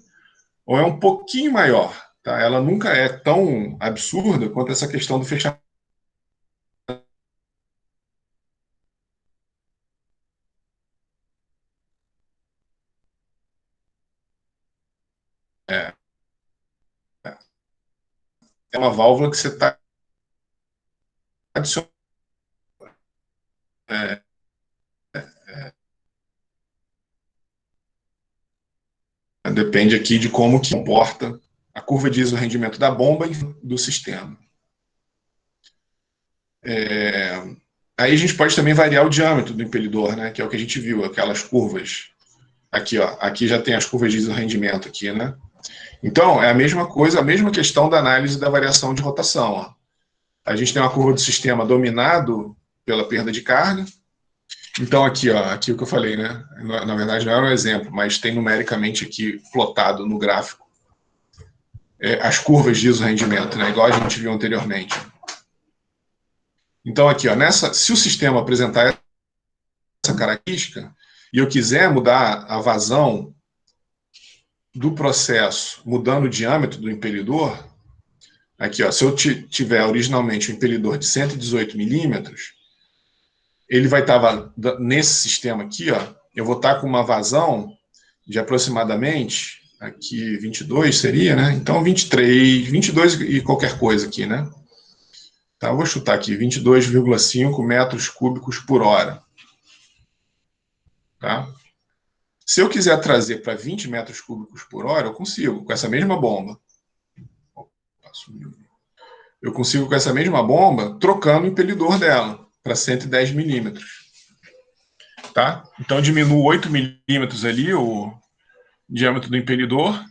ou é um pouquinho maior. Tá? Ela nunca é tão absurda quanto essa questão do fechamento. É uma válvula que você está adicionando. É, depende aqui de como que comporta a curva diz o rendimento da bomba e do sistema. Aí a gente pode também variar o diâmetro do impelidor, né? Que é o que a gente viu, aquelas curvas. Aqui, ó, aqui já tem as curvas de rendimento aqui, né? Então, é a mesma coisa, a mesma questão da análise da variação de rotação. Ó. A gente tem uma curva do sistema dominado pela perda de carga. Então, aqui, ó, aqui o que eu falei, né? Na verdade, não era um exemplo, mas tem numericamente aqui plotado no gráfico as curvas de isorrendimento, né? Igual a gente viu anteriormente. Então, aqui, ó, se o sistema apresentar essa característica e eu quiser mudar a vazão do processo, mudando o diâmetro do impelidor, aqui, ó, se eu tiver originalmente um impelidor de 118 milímetros, ele vai estar nesse sistema aqui, ó, eu vou estar com uma vazão de aproximadamente, aqui 22 seria, né? Então 23, 22 e qualquer coisa aqui, né? Tá, eu vou chutar aqui, 22,5 metros cúbicos por hora. Tá? Se eu quiser trazer para 20 metros cúbicos por hora, eu consigo, com essa mesma bomba. Eu consigo com essa mesma bomba, trocando o impelidor dela para 110 milímetros. Tá? Então, diminuo 8 milímetros ali o diâmetro do impelidor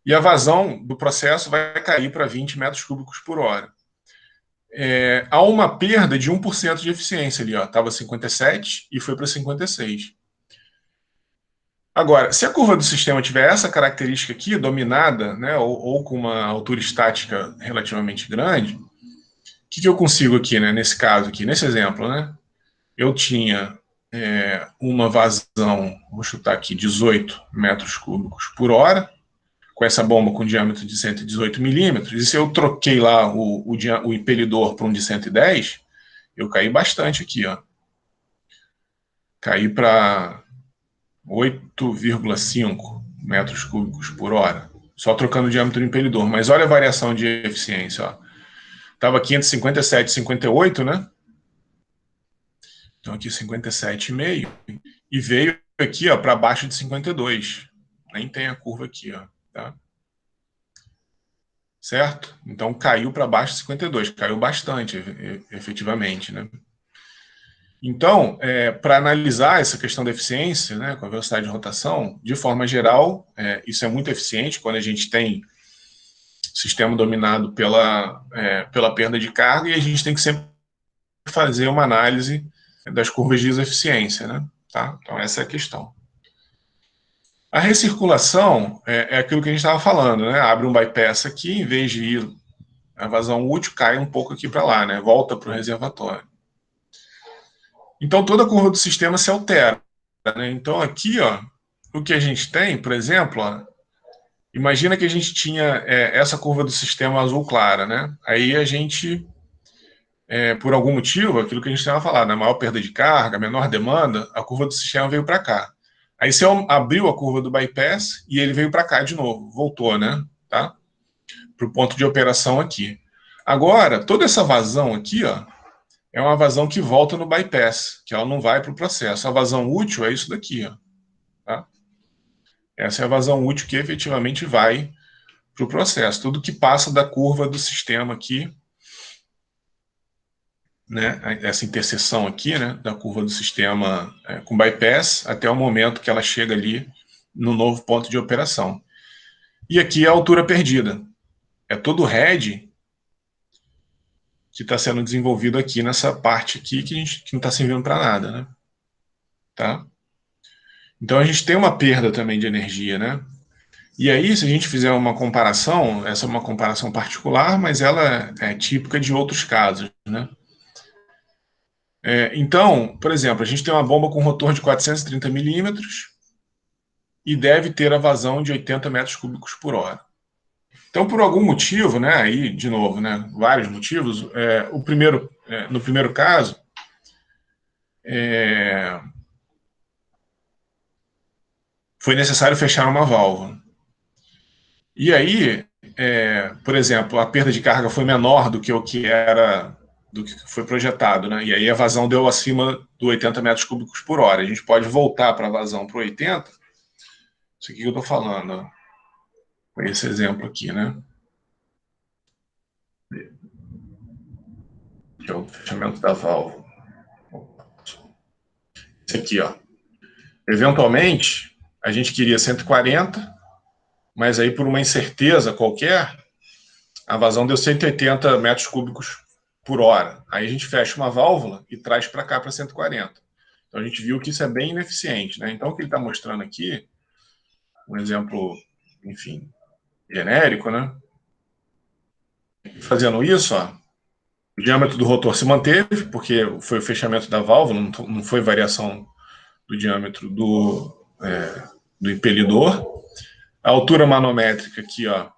e a vazão do processo vai cair para 20 metros cúbicos por hora. Há uma perda de 1% de eficiência ali. Estava 57 e foi para 56. Agora, se a curva do sistema tiver essa característica aqui, dominada, né, ou com uma altura estática relativamente grande, o que eu consigo aqui, né, nesse caso aqui, nesse exemplo, né? Eu tinha uma vazão, vou chutar aqui, 18 metros cúbicos por hora, com essa bomba com diâmetro de 118 milímetros, e se eu troquei lá o impelidor para um de 110, eu caí bastante aqui, ó. Caí para 8,5 metros cúbicos por hora, só trocando o diâmetro do impelidor. Mas olha a variação de eficiência, ó. Estava aqui entre 57 e 58, né? Então aqui 57,5 e veio aqui, ó, para baixo de 52. Nem tem a curva aqui, ó, tá? Certo? Então caiu para baixo de 52, caiu bastante, efetivamente, né? Então, para analisar essa questão da eficiência, né, com a velocidade de rotação, de forma geral, isso é muito eficiente quando a gente tem sistema dominado pela perda de carga e a gente tem que sempre fazer uma análise das curvas de isoeficiência, né? Tá? Então, essa é a questão. A recirculação é aquilo que a gente estava falando, né? Abre um bypass aqui, em vez de ir a vazão útil, cai um pouco aqui para lá, né? Volta para o reservatório. Então, toda a curva do sistema se altera. Né? Então, aqui, ó, o que a gente tem, por exemplo, ó, imagina que a gente tinha essa curva do sistema azul clara, né? Aí a gente, por algum motivo, aquilo que a gente estava falando, a maior perda de carga, menor demanda, a curva do sistema veio para cá. Aí você abriu a curva do bypass e ele veio para cá de novo, voltou, né? Tá? Para o ponto de operação aqui. Agora, toda essa vazão aqui, ó, é uma vazão que volta no bypass, que ela não vai para o processo. A vazão útil é isso daqui, ó. Tá? Essa é a vazão útil que efetivamente vai para o processo. Tudo que passa da curva do sistema aqui, né, essa interseção aqui, né, da curva do sistema com bypass, até o momento que ela chega ali no novo ponto de operação. E aqui é a altura perdida. É todo o head que está sendo desenvolvido aqui nessa parte aqui que não está servindo para nada, né? Tá? Então a gente tem uma perda também de energia, né? E aí, se a gente fizer uma comparação, essa é uma comparação particular, mas ela é típica de outros casos, né? Então, por exemplo, a gente tem uma bomba com rotor de 430 milímetros e deve ter a vazão de 80 metros cúbicos por hora. Então, por algum motivo, né, aí, de novo, né, vários motivos, no primeiro caso, foi necessário fechar uma válvula. E aí, por exemplo, a perda de carga foi menor do que do que foi projetado, né? E aí a vazão deu acima do 80 metros cúbicos por hora. A gente pode voltar para a vazão para 80. Isso aqui que eu estou falando, ó. Foi esse exemplo aqui, né? Que é o fechamento da válvula. Esse aqui, ó. Eventualmente, a gente queria 140, mas aí por uma incerteza qualquer, a vazão deu 180 metros cúbicos por hora. Aí a gente fecha uma válvula e traz para cá para 140. Então a gente viu que isso é bem ineficiente, né? Então o que ele está mostrando aqui, um exemplo, enfim, genérico, né? Fazendo isso, ó, o diâmetro do rotor se manteve, porque foi o fechamento da válvula, não foi variação do diâmetro do impelidor. A altura manométrica aqui, ó,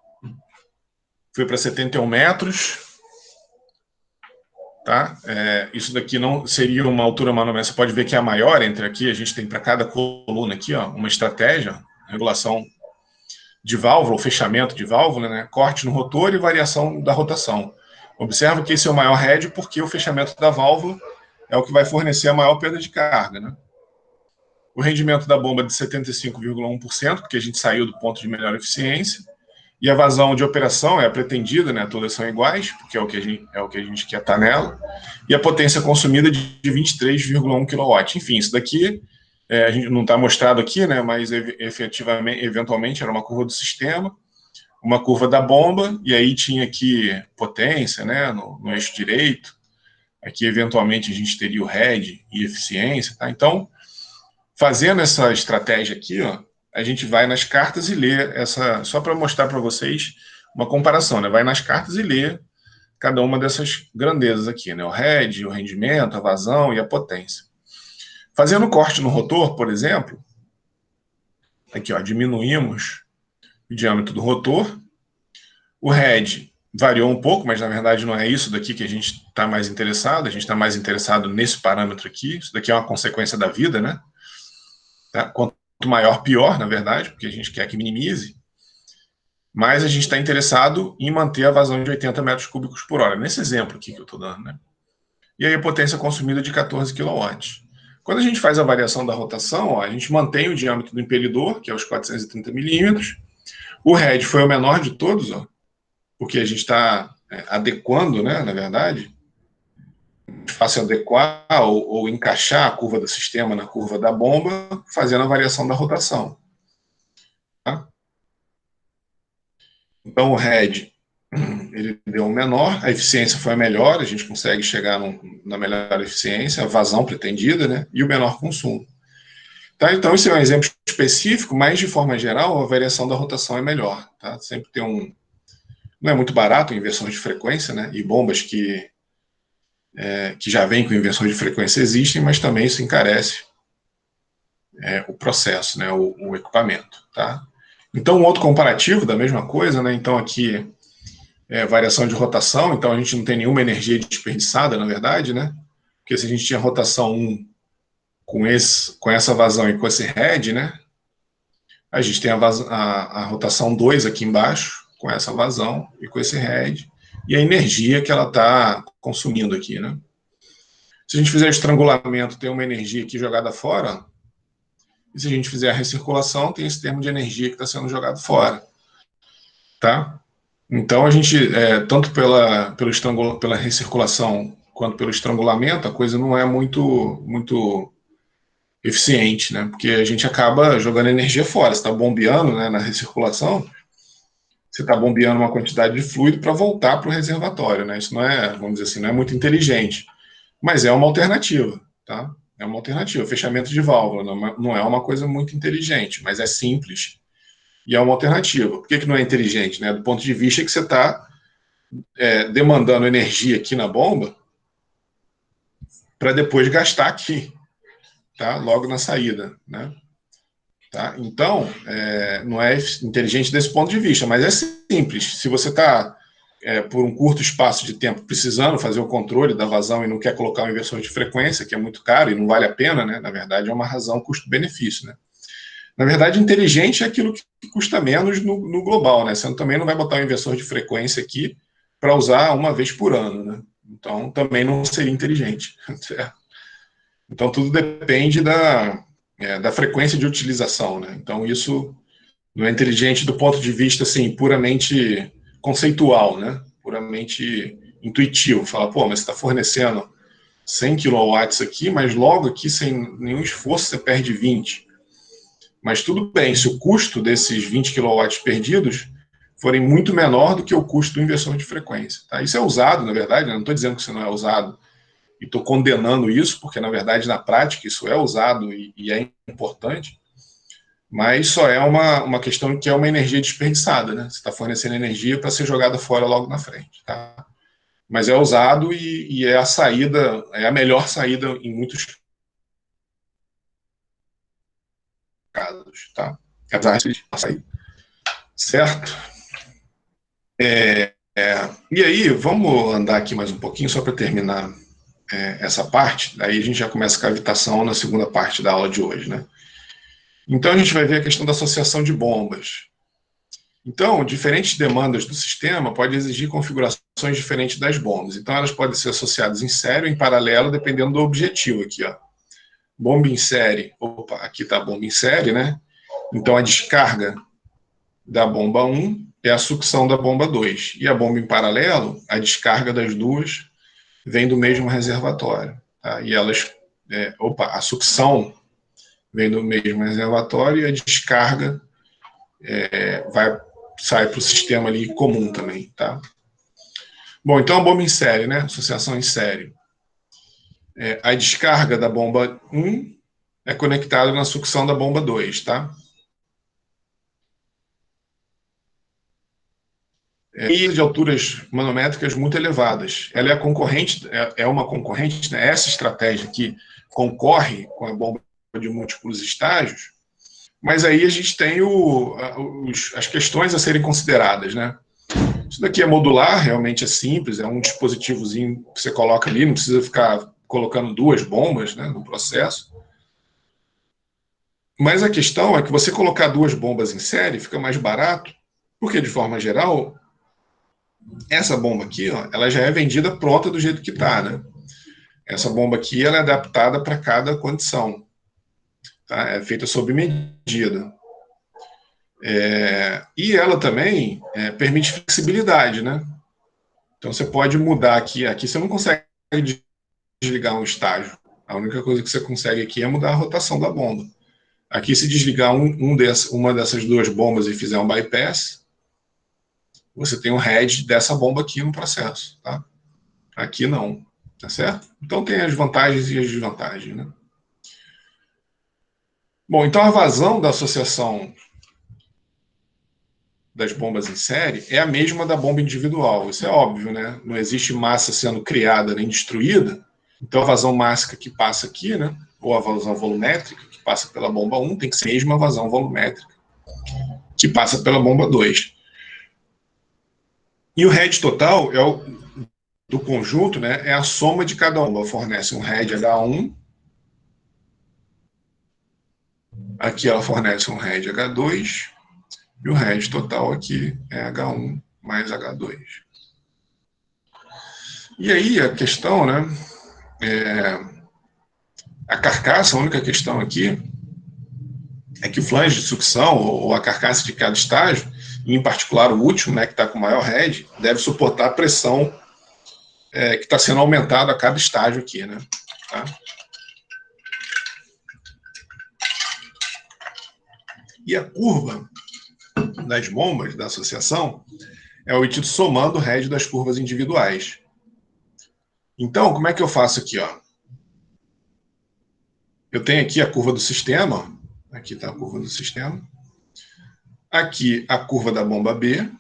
foi para 71 metros. Tá? Isso daqui não seria uma altura manométrica. Você pode ver que é a maior entre aqui. A gente tem para cada coluna aqui, ó, uma estratégia, regulação de válvula, ou fechamento de válvula, né? Corte no rotor e variação da rotação. Observa que esse é o maior head porque o fechamento da válvula é o que vai fornecer a maior perda de carga, né? O rendimento da bomba é de 75,1%, porque a gente saiu do ponto de melhor eficiência. E a vazão de operação é a pretendida, né? Todas são iguais, porque é o que a gente quer estar nela. E a potência consumida de 23,1 kW. Enfim, isso daqui a gente não está mostrado aqui, né? Mas efetivamente, eventualmente, era uma curva do sistema, uma curva da bomba, e aí tinha aqui potência, né? No eixo direito. Aqui, eventualmente, a gente teria o head e eficiência, tá? Então, fazendo essa estratégia aqui, ó, a gente vai nas cartas e lê só para mostrar para vocês uma comparação, né? Vai nas cartas e lê cada uma dessas grandezas aqui, né? O head, o rendimento, a vazão e a potência. Fazendo corte no rotor, por exemplo, aqui, ó, diminuímos o diâmetro do rotor. O head variou um pouco, mas na verdade não é isso daqui que a gente está mais interessado. A gente está mais interessado nesse parâmetro aqui. Isso daqui é uma consequência da vida, né? Tá? Quanto maior, pior, na verdade, porque a gente quer que minimize. Mas a gente está interessado em manter a vazão de 80 metros cúbicos por hora. Nesse exemplo aqui que eu estou dando, né? E aí a potência consumida de 14 kW. Quando a gente faz a variação da rotação, ó, a gente mantém o diâmetro do impelidor, que é os 430 milímetros. O head foi o menor de todos, ó, porque a gente está adequando, né, na verdade. É fácil adequar ou encaixar a curva do sistema na curva da bomba, fazendo a variação da rotação. Tá? Então o head ele deu um menor, a eficiência foi a melhor, a gente consegue chegar na melhor eficiência, a vazão pretendida, né, e o menor consumo. Tá? Então, esse é um exemplo específico, mas, de forma geral, a variação da rotação é melhor. Tá? Sempre tem não é muito barato a inversão de frequência, né, e bombas que já vêm com inversão de frequência existem, mas também isso encarece o processo, né, o equipamento. Tá? Então, um outro comparativo da mesma coisa, né, então aqui variação de rotação, então a gente não tem nenhuma energia desperdiçada, na verdade, né? Porque se a gente tinha rotação 1 com essa vazão e com esse head, né? A gente tem a rotação 2 aqui embaixo, com essa vazão e com esse head, e a energia que ela está consumindo aqui, né? Se a gente fizer estrangulamento, tem uma energia aqui jogada fora, e se a gente fizer a recirculação, tem esse termo de energia que está sendo jogado fora. Tá? Então, a gente, tanto pela recirculação quanto pelo estrangulamento, a coisa não é muito eficiente, né? Porque a gente acaba jogando energia fora. Você está bombeando, né, na recirculação, você está bombeando uma quantidade de fluido para voltar para o reservatório, né? Isso não é, vamos dizer assim, não é muito inteligente. Mas é uma alternativa, tá? É uma alternativa. Fechamento de válvula não é uma coisa muito inteligente, mas é simples E é uma alternativa. Por que não é inteligente? Né? Do ponto de vista que você está demandando energia aqui na bomba para depois gastar aqui, tá? Logo na saída, né? Tá? Então, não é inteligente desse ponto de vista, mas é simples. Se você está, por um curto espaço de tempo, precisando fazer o controle da vazão e não quer colocar um inversor de frequência, que é muito caro e não vale a pena, né? Na verdade, é uma razão custo-benefício. Né? Na verdade, inteligente é aquilo que custa menos no global. Né? Você também não vai botar um inversor de frequência aqui para usar uma vez por ano. Né? Então, também não seria inteligente. Então, tudo depende da frequência de utilização. Né? Então, isso não é inteligente do ponto de vista assim, puramente conceitual, né? Puramente intuitivo. Fala, pô, mas você está fornecendo 100 kW aqui, mas logo aqui, sem nenhum esforço, você perde 20. Mas tudo bem, se o custo desses 20 kW perdidos forem muito menor do que o custo do inversor de frequência. Tá? Isso é usado, na verdade, né? Não estou dizendo que isso não é usado e estou condenando isso, porque, na verdade, na prática, isso é usado e é importante, mas só é uma questão que é uma energia desperdiçada, né? Você está fornecendo energia para ser jogada fora logo na frente, tá? Mas é usado e é a saída, é a melhor saída em muitos casos, tá? Apesar de sair, certo? E aí, vamos andar aqui mais um pouquinho, só para terminar essa parte, daí a gente já começa a cavitação na segunda parte da aula de hoje, né? Então, a gente vai ver a questão da associação de bombas. Então, diferentes demandas do sistema podem exigir configurações diferentes das bombas. Então, elas podem ser associadas em série ou em paralelo, dependendo do objetivo aqui, ó. Bomba em série, opa, aqui está a bomba em série, né? Então, a descarga da bomba 1 é a sucção da bomba 2. E a bomba em paralelo, a descarga das duas vem do mesmo reservatório. Tá? E elas, a sucção vem do mesmo reservatório e a descarga sai para o sistema ali comum também, tá? Bom, então a bomba em série, né? Associação em série. A descarga da bomba 1 é conectada na sucção da bomba 2, tá? E de alturas manométricas muito elevadas. Ela é concorrente, uma concorrente, né? Essa estratégia aqui concorre com a bomba de múltiplos estágios, mas aí a gente tem as questões a serem consideradas, né? Isso daqui é modular, realmente é simples, é um dispositivozinho que você coloca ali, não precisa ficar colocando duas bombas, né, no processo. Mas a questão é que você colocar duas bombas em série fica mais barato, porque, de forma geral, essa bomba aqui, ó, ela já é vendida pronta do jeito que está, né? Essa bomba aqui ela é adaptada para cada condição, tá? É feita sob medida. E ela também permite flexibilidade, né? Então você pode mudar aqui. Aqui você não consegue desligar um estágio. A única coisa que você consegue aqui é mudar a rotação da bomba. Aqui, se desligar uma dessas duas bombas e fizer um bypass, você tem um head dessa bomba aqui no processo, tá? Aqui não, tá certo? Então tem as vantagens e as desvantagens, né? Bom, então a vazão da associação das bombas em série é a mesma da bomba individual. Isso é óbvio, né? Não existe massa sendo criada nem destruída. Então a vazão mássica que passa aqui, né? Ou a vazão volumétrica que passa pela bomba 1 tem que ser a mesma vazão volumétrica que passa pela bomba 2. E o head total do conjunto, né? É a soma de cada uma. Fornece um head H1. Aqui ela fornece um head H2. E o head total aqui é H1 mais H2. E aí a questão, né? A carcaça, a única questão aqui é que o flange de sucção, ou a carcaça de cada estágio, e em particular o último, né, que está com maior head, deve suportar a pressão que está sendo aumentada a cada estágio aqui, né? Tá? E a curva das bombas da associação é obtido somando o head das curvas individuais. Então, como é que eu faço aqui, ó? Eu tenho aqui a curva do sistema, aqui está a curva do sistema. aqui a curva da bomba B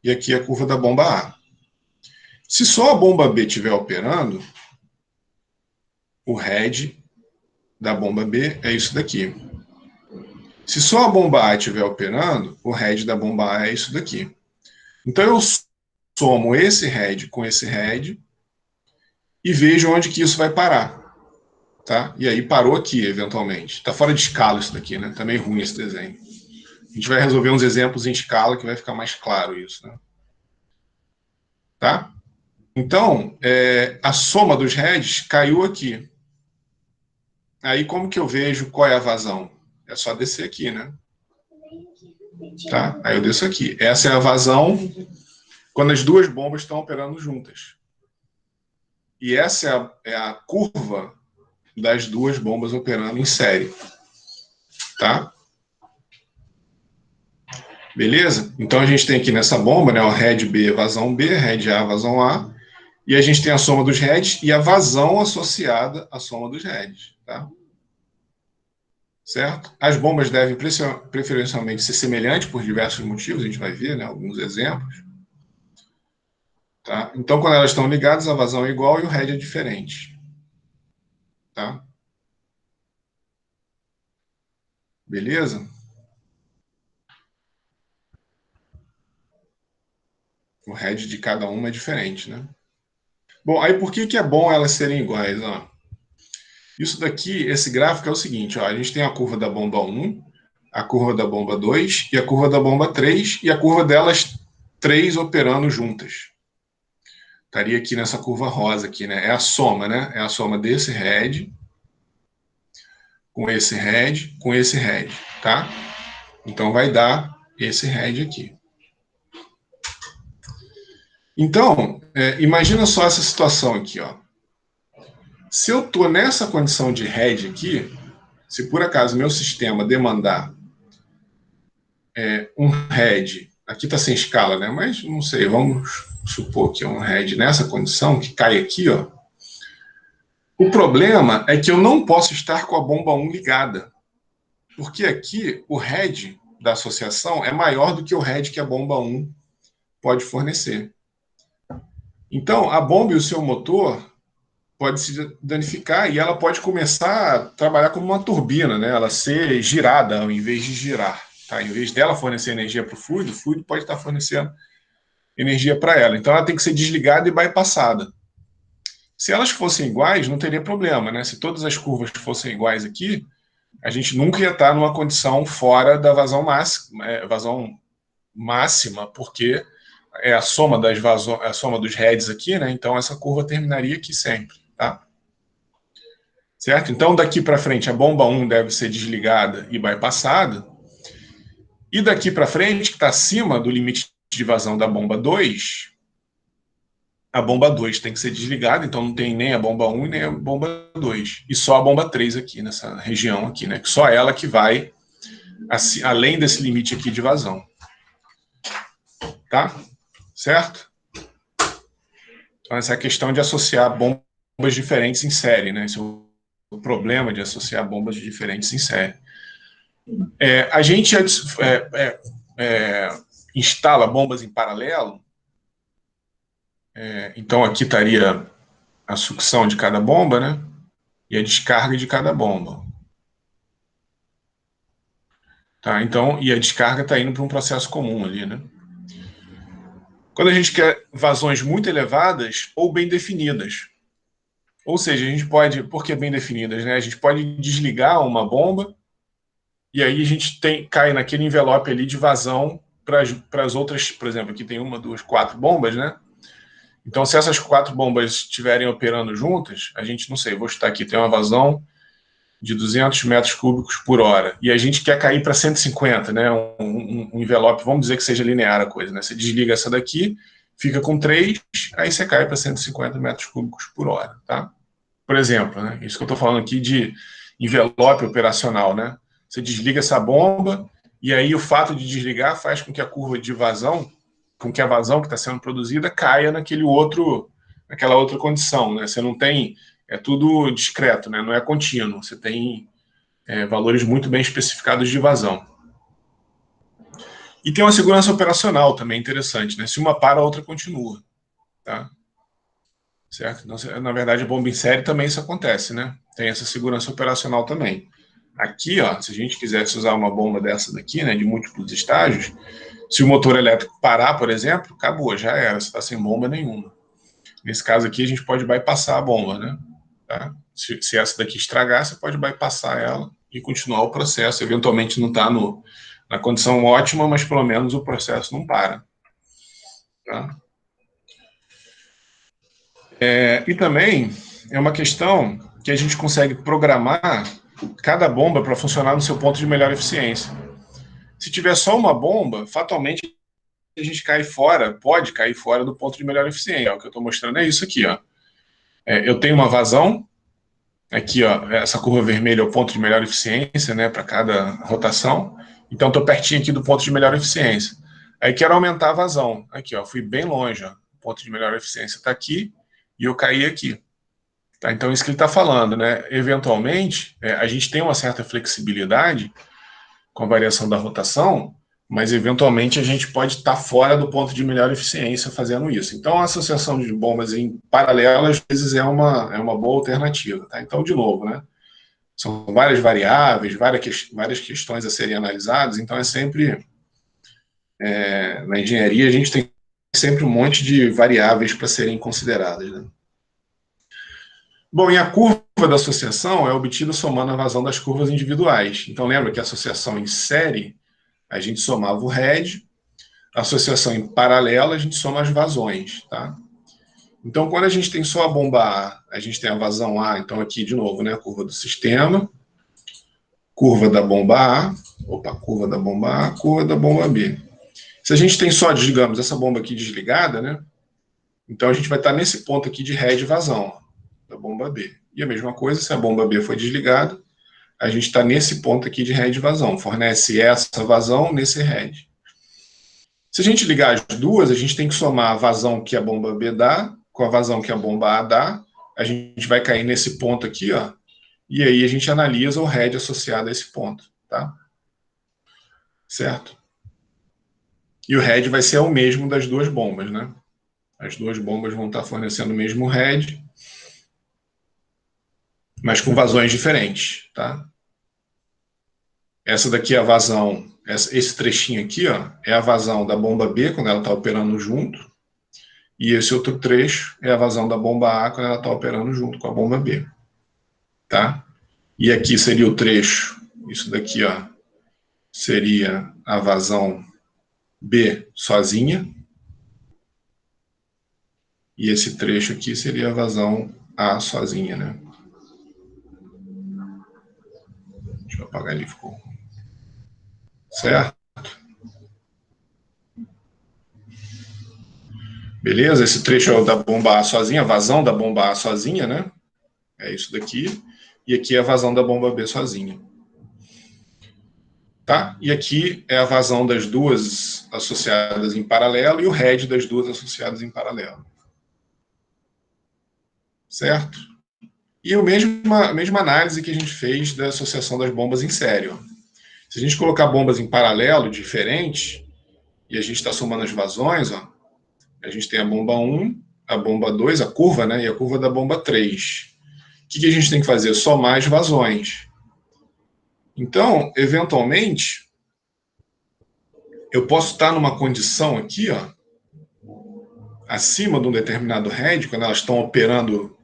e aqui a curva da bomba A. Se só a bomba B estiver operando, o head da bomba B é isso daqui. Se só a bomba A estiver operando, o head da bomba A é isso daqui. Então eu somo esse head com esse head e vejo onde que isso vai parar. Tá? E aí parou aqui, eventualmente. Está fora de escala isso daqui, né? Tá meio ruim esse desenho. A gente vai resolver uns exemplos em escala que vai ficar mais claro isso, né? Tá? Então, a soma dos heads caiu aqui. Aí como que eu vejo qual é a vazão? É só descer aqui, né? Tá? Aí eu desço aqui. Essa é a vazão quando as duas bombas estão operando juntas. E essa é a curva das duas bombas operando em série. Tá? Beleza? Então a gente tem aqui nessa bomba, né, o head B, vazão B, head A, vazão A, e a gente tem a soma dos heads e a vazão associada à soma dos heads. Tá? Certo? As bombas devem preferencialmente ser semelhantes por diversos motivos, a gente vai ver, né, alguns exemplos. Tá? Então, quando elas estão ligadas, a vazão é igual e o head é diferente. Tá? Beleza? O head de cada uma é diferente, né? Bom, aí por que é bom elas serem iguais? Ó? Isso daqui, esse gráfico é o seguinte, ó, a gente tem a curva da bomba 1, a curva da bomba 2 e a curva da bomba 3, e a curva delas 3 operando juntas. Estaria aqui nessa curva rosa aqui, né? É a soma, né? É a soma desse head com esse head com esse head, tá? Então vai dar esse head aqui. Então, imagina só essa situação aqui, ó. Se eu estou nessa condição de head aqui, se por acaso meu sistema demandar um head, aqui está sem escala, né? Mas não sei, vamos supor que é um head nessa condição, que cai aqui, ó. O problema é que eu não posso estar com a bomba 1 ligada, porque aqui o head da associação é maior do que o head que a bomba 1 pode fornecer. Então, a bomba e o seu motor pode se danificar e ela pode começar a trabalhar como uma turbina, né? Ela ser girada ao invés de girar. Tá? Em vez dela fornecer energia para o fluido pode estar fornecendo energia para ela. Então ela tem que ser desligada e bypassada. Se elas fossem iguais, não teria problema, né? Se todas as curvas fossem iguais aqui, a gente nunca ia estar numa condição fora da vazão máxima, porque é a soma das a soma dos heads aqui, né? Então essa curva terminaria aqui sempre, tá? Certo? Então daqui para frente a bomba 1 deve ser desligada e bypassada. E daqui para frente, que está acima do limite de vazão da bomba 2, a bomba 2 tem que ser desligada, então não tem nem a bomba 1 nem a bomba 2. E só a bomba 3 aqui, nessa região aqui, né? Que só ela que vai além desse limite aqui de vazão. Tá? Certo? Então essa é a questão de associar bombas diferentes em série, né? Esse é o problema de associar bombas diferentes em série. A gente instala bombas em paralelo. Então aqui estaria a sucção de cada bomba, né? E a descarga de cada bomba. Tá? Então, e a descarga está indo para um processo comum ali, né? Quando a gente quer vazões muito elevadas ou bem definidas. Ou seja, a gente pode, por que bem definidas, né? A gente pode desligar uma bomba e aí a gente cai naquele envelope ali de vazão para as outras, por exemplo, aqui tem 1, 2, 4 bombas, né? Então, se essas 4 bombas estiverem operando juntas, a gente, não sei, vou chutar aqui, tem uma vazão de 200 metros cúbicos por hora, e a gente quer cair para 150, né? Um envelope, vamos dizer que seja linear a coisa, né? Você desliga essa daqui, fica com 3, aí você cai para 150 metros cúbicos por hora, tá? Por exemplo, né? Isso que eu estou falando aqui de envelope operacional, né? Você desliga essa bomba, e aí o fato de desligar faz com que a curva de vazão, com que a vazão que está sendo produzida caia naquela outra condição, né? Você não tem, é tudo discreto, né? Não é contínuo, você tem valores muito bem especificados de vazão, E tem uma segurança operacional também interessante, né? Se uma para, a outra continua, tá? Certo? Então, na verdade, a bomba em série também isso acontece, né? Tem essa segurança operacional também. Aqui, ó, se a gente quisesse usar uma bomba dessa daqui, né, de múltiplos estágios, se o motor elétrico parar, por exemplo, acabou, já era, você está sem bomba nenhuma. Nesse caso aqui, a gente pode bypassar a bomba, né? Tá? Se essa daqui estragar, você pode bypassar ela e continuar o processo. Eventualmente não está na condição ótima, mas pelo menos o processo não para. Tá? E também é uma questão que a gente consegue programar cada bomba para funcionar no seu ponto de melhor eficiência. Se tiver só uma bomba, fatalmente a gente cai fora, pode cair fora do ponto de melhor eficiência. O que eu estou mostrando é isso aqui, ó. Eu tenho uma vazão, aqui, ó, essa curva vermelha é o ponto de melhor eficiência, né, para cada rotação. Então, estou pertinho aqui do ponto de melhor eficiência. Aí quero aumentar a vazão. Aqui, ó, fui bem longe, ó. O ponto de melhor eficiência está aqui e eu caí aqui. Tá? Então, isso que ele está falando, né? Eventualmente, a gente tem uma certa flexibilidade com a variação da rotação, mas eventualmente a gente pode estar fora do ponto de melhor eficiência fazendo isso. Então, a associação de bombas em paralelo, às vezes, é uma boa alternativa. Tá? Então, de novo, né? São várias variáveis, várias questões a serem analisadas, então é sempre, na engenharia, a gente tem sempre um monte de variáveis para serem consideradas. Né? Bom, e a curva da associação é obtida somando a vazão das curvas individuais. Então, lembra que a associação em série, a gente somava o head, a associação em paralelo, a gente soma as vazões, tá? Então, quando a gente tem só a bomba A, a gente tem a vazão A, então aqui, de novo, né, a curva do sistema, curva da bomba A, curva da bomba A, curva da bomba B. Se a gente tem só, digamos, essa bomba aqui desligada, né, então a gente vai estar nesse ponto aqui de head vazão, ó, da bomba B. E a mesma coisa, se a bomba B foi desligada, a gente está nesse ponto aqui de head vazão, fornece essa vazão nesse head. Se a gente ligar as duas, a gente tem que somar a vazão que a bomba B dá com a vazão que a bomba A dá. A gente vai cair nesse ponto aqui, ó, e aí a gente analisa o head associado a esse ponto, tá? Certo? E o head vai ser o mesmo das duas bombas, né? As duas bombas vão estar fornecendo o mesmo head, mas com vazões diferentes, tá? Essa daqui é a vazão, esse trechinho aqui, ó, é a vazão da bomba B quando ela está operando junto, e esse outro trecho é a vazão da bomba A quando ela está operando junto com a bomba B, tá? E aqui seria o trecho, isso daqui, ó, seria a vazão B sozinha, e esse trecho aqui seria a vazão A sozinha, né? Deixa eu apagar ali, ficou. Certo? Beleza? Esse trecho é o da bomba A sozinha, a vazão da bomba A sozinha, né? É isso daqui. E aqui é a vazão da bomba B sozinha. Tá? E aqui é a vazão das duas associadas em paralelo e o head das duas associadas em paralelo. Certo? E a mesma análise que a gente fez da associação das bombas em série. Ó. Se a gente colocar bombas em paralelo, diferentes, e a gente está somando as vazões, ó, a gente tem a bomba 1, a bomba 2, a curva, né, e a curva da bomba 3. O que a gente tem que fazer? Somar as vazões. Então, eventualmente, eu posso estar numa condição aqui, ó, acima de um determinado head, quando elas estão operando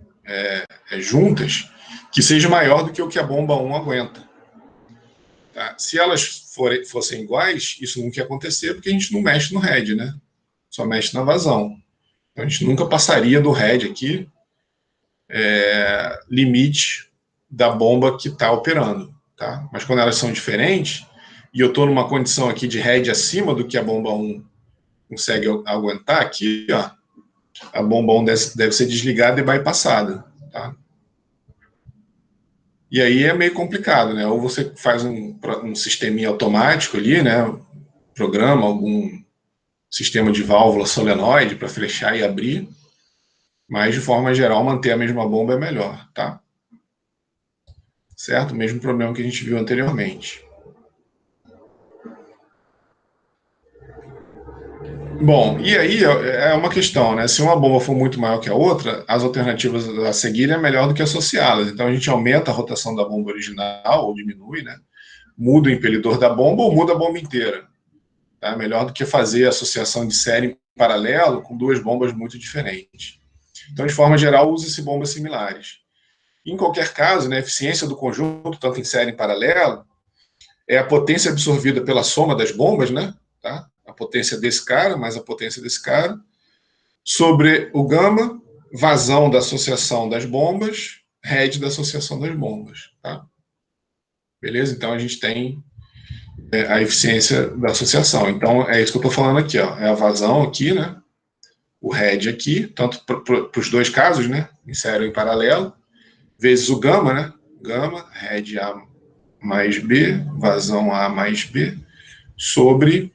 juntas, que seja maior do que o que a bomba 1 aguenta. Tá? Se elas fossem iguais, isso nunca ia acontecer, porque a gente não mexe no head, né? Só mexe na vazão. Então, a gente nunca passaria do head aqui, limite da bomba que está operando. Tá? Mas quando elas são diferentes, e eu estou numa condição aqui de head acima do que a bomba 1 consegue aguentar, aqui, ó, a bomba 1 deve ser desligada e bypassada. Tá? E aí é meio complicado, né? Ou você faz um sisteminha automático ali, né? Programa algum sistema de válvula solenoide para fechar e abrir, mas de forma geral manter a mesma bomba é melhor, tá? Certo? Mesmo problema que a gente viu anteriormente. Bom, e aí é uma questão, né? Se uma bomba for muito maior que a outra, as alternativas a seguir é melhor do que associá-las. Então a gente aumenta a rotação da bomba original, ou diminui, né? Muda o impelidor da bomba ou muda a bomba inteira. Tá? Melhor do que fazer associação de série em paralelo com duas bombas muito diferentes. Então, de forma geral, use-se bombas similares. Em qualquer caso, né, a eficiência do conjunto, tanto em série e em paralelo, é a potência absorvida pela soma das bombas, né? Tá? A potência desse cara mais a potência desse cara, sobre o gama, vazão da associação das bombas, head da associação das bombas. Tá? Beleza? Então a gente tem a eficiência da associação. Então é isso que eu estou falando aqui. Ó. É a vazão aqui, né? O head aqui, tanto para os dois casos, né? Em série ou em paralelo, vezes o gama, né? Gama, head A mais B, vazão A mais B, sobre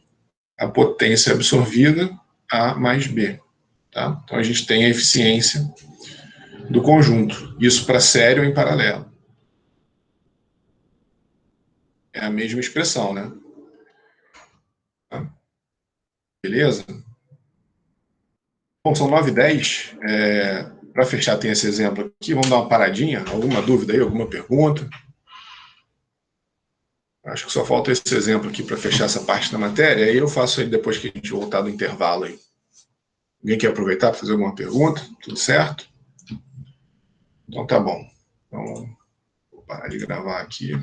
a potência absorvida A mais B. Tá? Então a gente tem a eficiência do conjunto. Isso para série ou em paralelo. É a mesma expressão, né? Tá? Beleza? Bom, são 9h10. Para fechar, tem esse exemplo aqui. Vamos dar uma paradinha. Alguma dúvida aí? Alguma pergunta? Acho que só falta esse exemplo aqui para fechar essa parte da matéria. Aí eu faço aí depois que a gente voltar do intervalo aí. Alguém quer aproveitar para fazer alguma pergunta? Tudo certo? Então tá bom. Então, vou parar de gravar aqui.